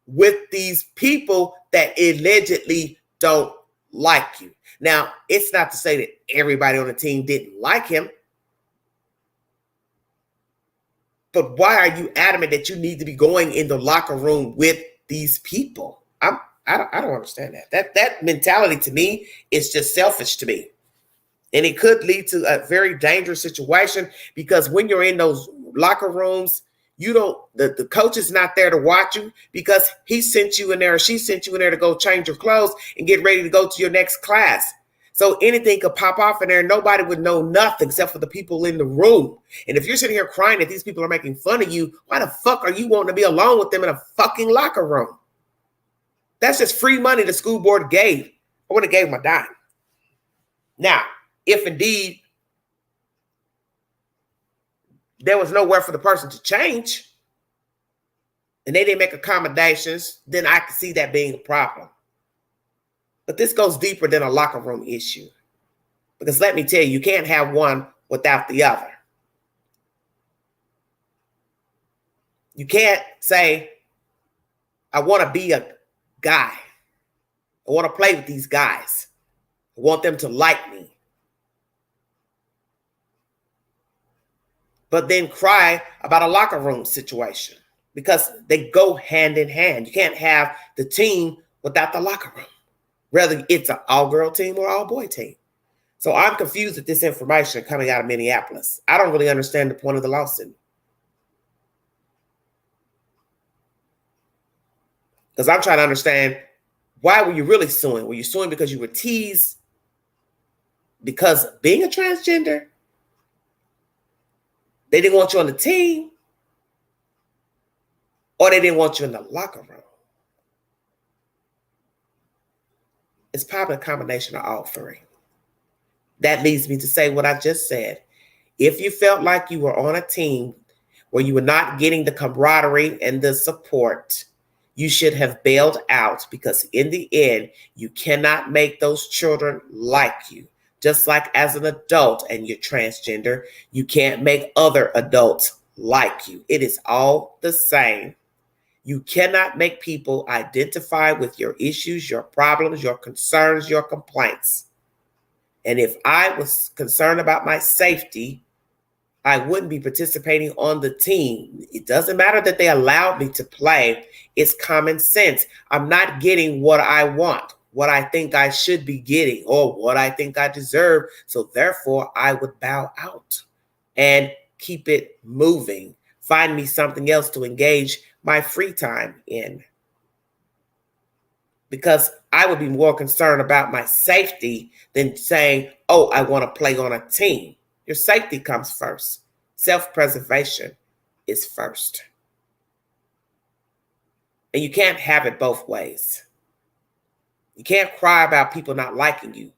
with these people that allegedly don't like you. Now, it's not to say that everybody on the team didn't like him, but why are you adamant that you need to be going in the locker room with these people? I don't understand that. That mentality to me is just selfish to me. And it could lead to a very dangerous situation because when you're in those locker rooms, the coach is not there to watch you because he sent you in there or she sent you in there to go change your clothes and get ready to go to your next class. So anything could pop off in there. Nobody would know nothing except for the people in the room. And if you're sitting here crying that these people are making fun of you, why the fuck are you wanting to be alone with them in a fucking locker room? That's just free money the school board gave. I would have gave them a dime. Now, if indeed there was nowhere for the person to change and they didn't make accommodations, then I could see that being a problem. But this goes deeper than a locker room issue. Because let me tell you, you can't have one without the other. You can't say, I want to be a guy. I want to play with these guys. I want them to like me. But then cry about a locker room situation because they go hand in hand. You can't have the team without the locker room, whether it's an all-girl team or all-boy team. So I'm confused with this information coming out of Minneapolis. I don't really understand the point of the lawsuit. Because I'm trying to understand, why were you really suing? Were you suing because you were teased because of being a transgender? They didn't want you on the team, or they didn't want you in the locker room. It's probably a combination of all three. That leads me to say what I just said. If you felt like you were on a team where you were not getting the camaraderie and the support, you should have bailed out, because in the end, you cannot make those children like you. Just like as an adult and you're transgender, you can't make other adults like you. It is all the same. You cannot make people identify with your issues, your problems, your concerns, your complaints. And if I was concerned about my safety, I wouldn't be participating on the team. It doesn't matter that they allowed me to play. It's common sense. I'm not getting what I want, what I think I should be getting, or what I think I deserve. So therefore, I would bow out and keep it moving. Find me something else to engage my free time in. Because I would be more concerned about my safety than saying, oh, I want to play on a team. Your safety comes first. Self-preservation is first. And you can't have it both ways. You can't cry about people not liking you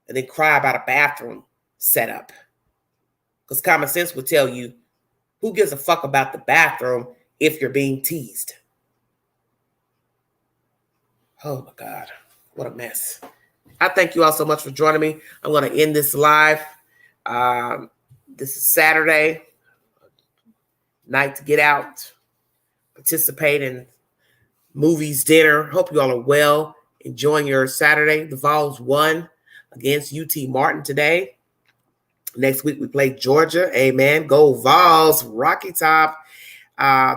and then cry about a bathroom setup. Because common sense would tell you, who gives a fuck about the bathroom if you're being teased? Oh my God, what a mess. I thank you all so much for joining me. I'm going to end this live. This is Saturday night to get out, participate in movies, dinner. Hope you all are well, enjoying your Saturday. The Vols won against UT Martin today. Next week we play Georgia. Amen. Go Vols. Rocky Top.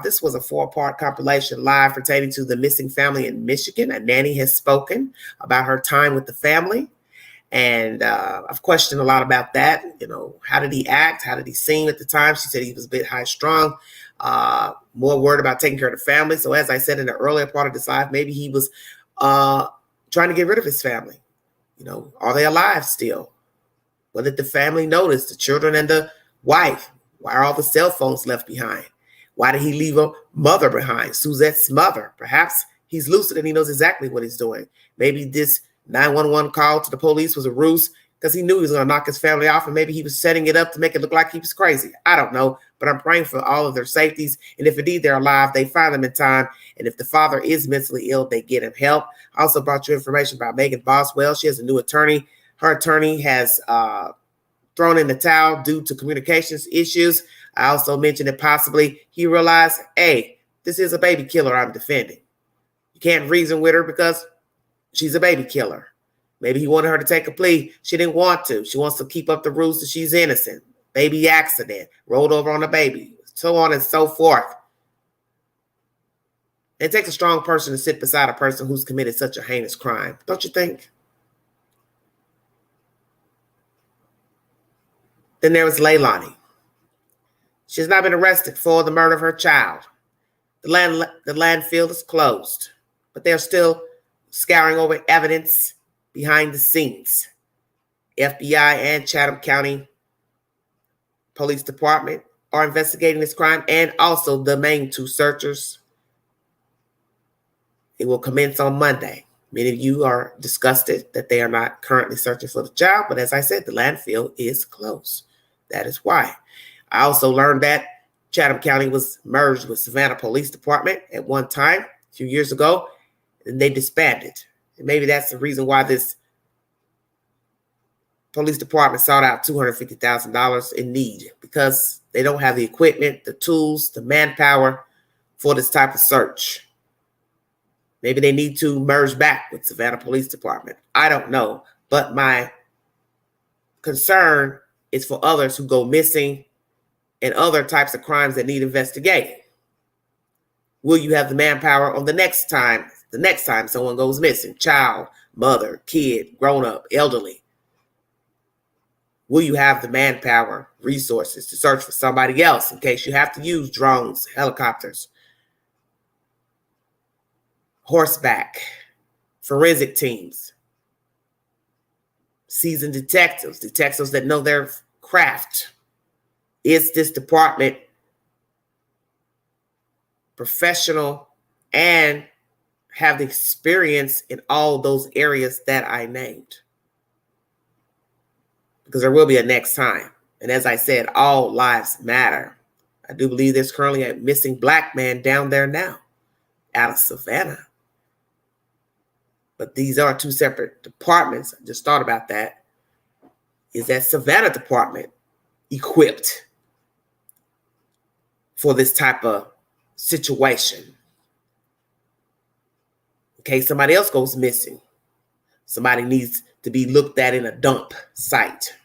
This was a 4-part compilation live pertaining to the missing family in Michigan. A nanny has spoken about her time with the family. And I've questioned a lot about that. You know, how did he act? How did he seem at the time? She said he was a bit high-strung, more worried about taking care of the family. So as I said in the earlier part of this live, maybe he was trying to get rid of his family. You know, are they alive still? What did the family notice? The children and the wife? Why are all the cell phones left behind? Why did he leave a mother behind? Suzette's mother. Perhaps he's lucid and he knows exactly what he's doing. Maybe this 911 call to the police was a ruse because he knew he was going to knock his family off, and maybe he was setting it up to make it look like he was crazy. I don't know, but I'm praying for all of their safeties. And if indeed they're alive, they find them in time. And if the father is mentally ill, they get him help. I also brought you information about Megan Boswell. She has a new attorney. Her attorney has thrown in the towel due to communications issues. I also mentioned that possibly he realized, hey, this is a baby killer I'm defending. You can't reason with her because she's a baby killer. Maybe he wanted her to take a plea. She didn't want to. She wants to keep up the rules that she's innocent. Baby accident, rolled over on a baby, so on and so forth. It takes a strong person to sit beside a person who's committed such a heinous crime, don't you think? Then there was Leilani. She has not been arrested for the murder of her child. The landfill is closed, but they're still scouring over evidence behind the scenes. FBI and Chatham County Police Department are investigating this crime, and also the main two searchers It will commence on Monday. Many of you are disgusted that they are not currently searching for the child, but as I said, the landfill is closed. That is why. I also learned that Chatham County was merged with Savannah Police Department at one time, a few years ago, and they disbanded. And maybe that's the reason why this police department sought out $250,000 in need, because they don't have the equipment, the tools, the manpower for this type of search. Maybe they need to merge back with Savannah Police Department. I don't know. But my concern is for others who go missing and other types of crimes that need investigating. Will you have the manpower on the next time someone goes missing? Child, mother, kid, grown up, elderly. Will you have the manpower, resources to search for somebody else in case you have to use drones, helicopters, horseback, forensic teams, seasoned detectives that know their craft? Is this department professional and have the experience in all those areas that I named? Because there will be a next time. And as I said, all lives matter. I do believe there's currently a missing black man down there now out of Savannah. But these are two separate departments. I just thought about that. Is that Savannah department equipped for this type of situation? In case somebody else goes missing, somebody needs to be looked at in a dump site.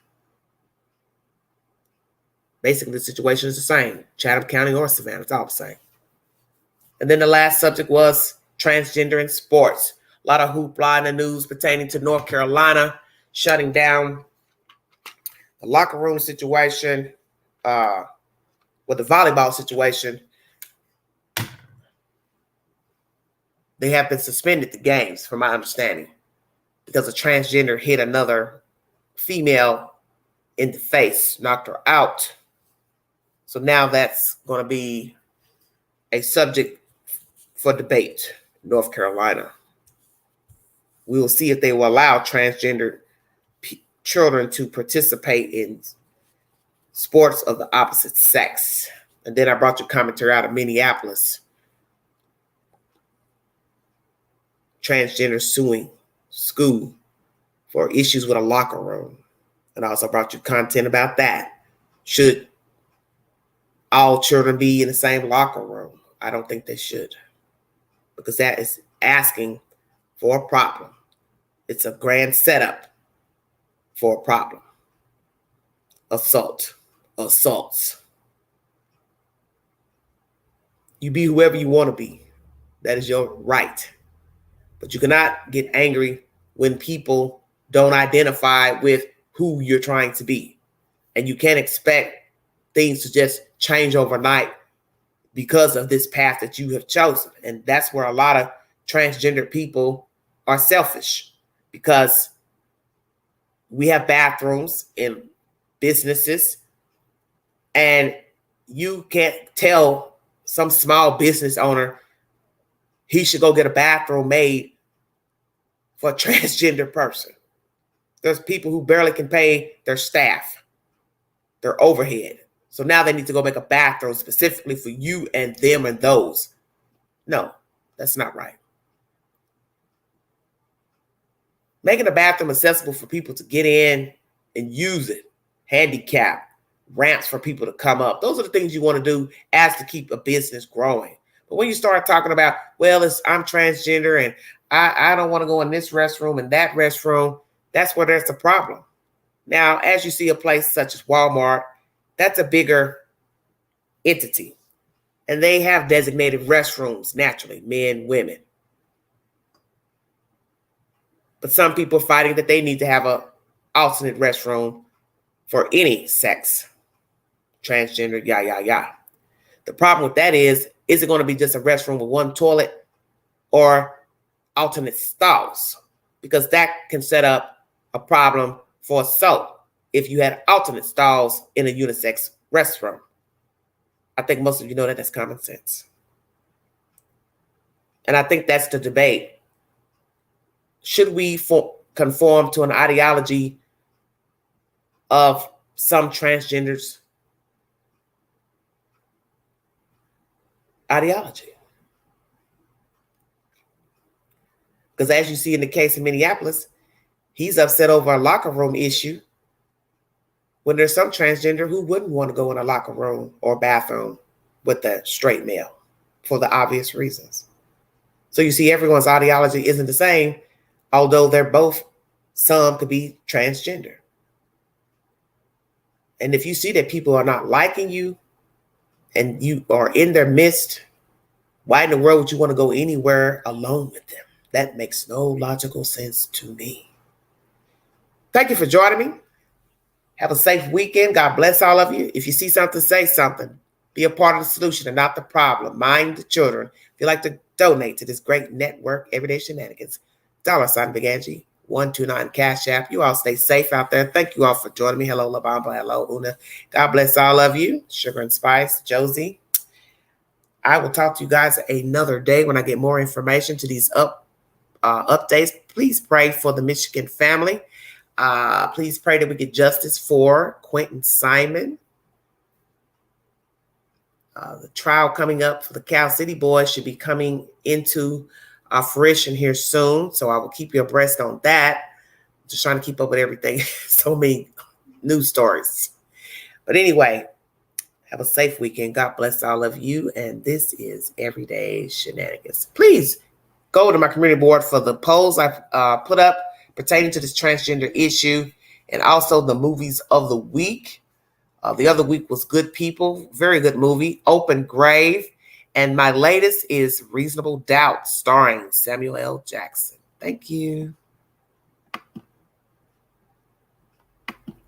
Basically, the situation is the same. Chatham County or Savannah, it's all the same. And then the last subject was transgender in sports. A lot of hoopla in the news pertaining to North Carolina shutting down the locker room situation, with the volleyball situation. They have been suspended the games, from my understanding, because a transgender hit another female in the face, knocked her out. So now that's going to be a subject for debate in North Carolina. We will see if they will allow transgender children to participate in sports of the opposite sex. And then I brought you commentary out of Minneapolis. Transgender suing school for issues with a locker room. And I also brought you content about that. Should all children be in the same locker room? I don't think they should, because that is asking for a problem. It's a grand setup for a problem. Assaults. You be whoever you want to be. That is your right. But you cannot get angry when people don't identify with who you're trying to be. And you can't expect things to just change overnight because of this path that you have chosen. And that's where a lot of transgender people are selfish, because we have bathrooms in businesses, and you can't tell some small business owner he should go get a bathroom made for a transgender person. There's people who barely can pay their staff, their overhead. So now they need to go make a bathroom specifically for you and them and those. No, that's not right. Making a bathroom accessible for people to get in and use it, handicap, ramps for people to come up. Those are the things you want to do as to keep a business growing. But when you start talking about, well, I'm transgender and I don't want to go in this restroom and that restroom, that's where there's a problem. Now, as you see a place such as Walmart, that's a bigger entity. And they have designated restrooms, naturally, men, women. But some people are fighting that they need to have an alternate restroom for any sex, transgender, The problem with that is it going to be just a restroom with one toilet or alternate stalls? Because that can set up a problem for assault if you had alternate stalls in a unisex restroom. I think most of you know that that's common sense. And I think that's the debate. Should we conform to an ideology of some transgenders' ideology? Because as you see in the case of Minneapolis, he's upset over a locker room issue when there's some transgender who wouldn't want to go in a locker room or bathroom with a straight male for the obvious reasons. So you see, everyone's ideology isn't the same, although they're both, some could be transgender. And if you see that people are not liking you and you are in their midst, why in the world would you want to go anywhere alone with them? That makes no logical sense to me. Thank you for joining me. Have a safe weekend. God bless all of you. If you see something, say something. Be a part of the solution and not the problem. Mind the children. If you'd like to donate to this great network, Everyday Shenanigans, $ Big Angie, 129 Cash App. You all stay safe out there. Thank you all for joining me. Hello, La Bamba. Hello, Una. God bless all of you. Sugar and Spice, Josie. I will talk to you guys another day when I get more information to these updates. Please pray for the Michigan family. Please pray that we get justice for Quentin Simon. The trial coming up for the Cal City boys should be coming into fruition here soon. So I will keep you abreast on that. Just trying to keep up with everything. So many news stories. But anyway, have a safe weekend. God bless all of you. And this is Everyday Shenanigans. Please go to my community board for the polls I've put up pertaining to this transgender issue and also the movies of the week. The other week was Good People, very good movie, Open Grave. And my latest is Reasonable Doubt, starring Samuel L. Jackson. Thank you.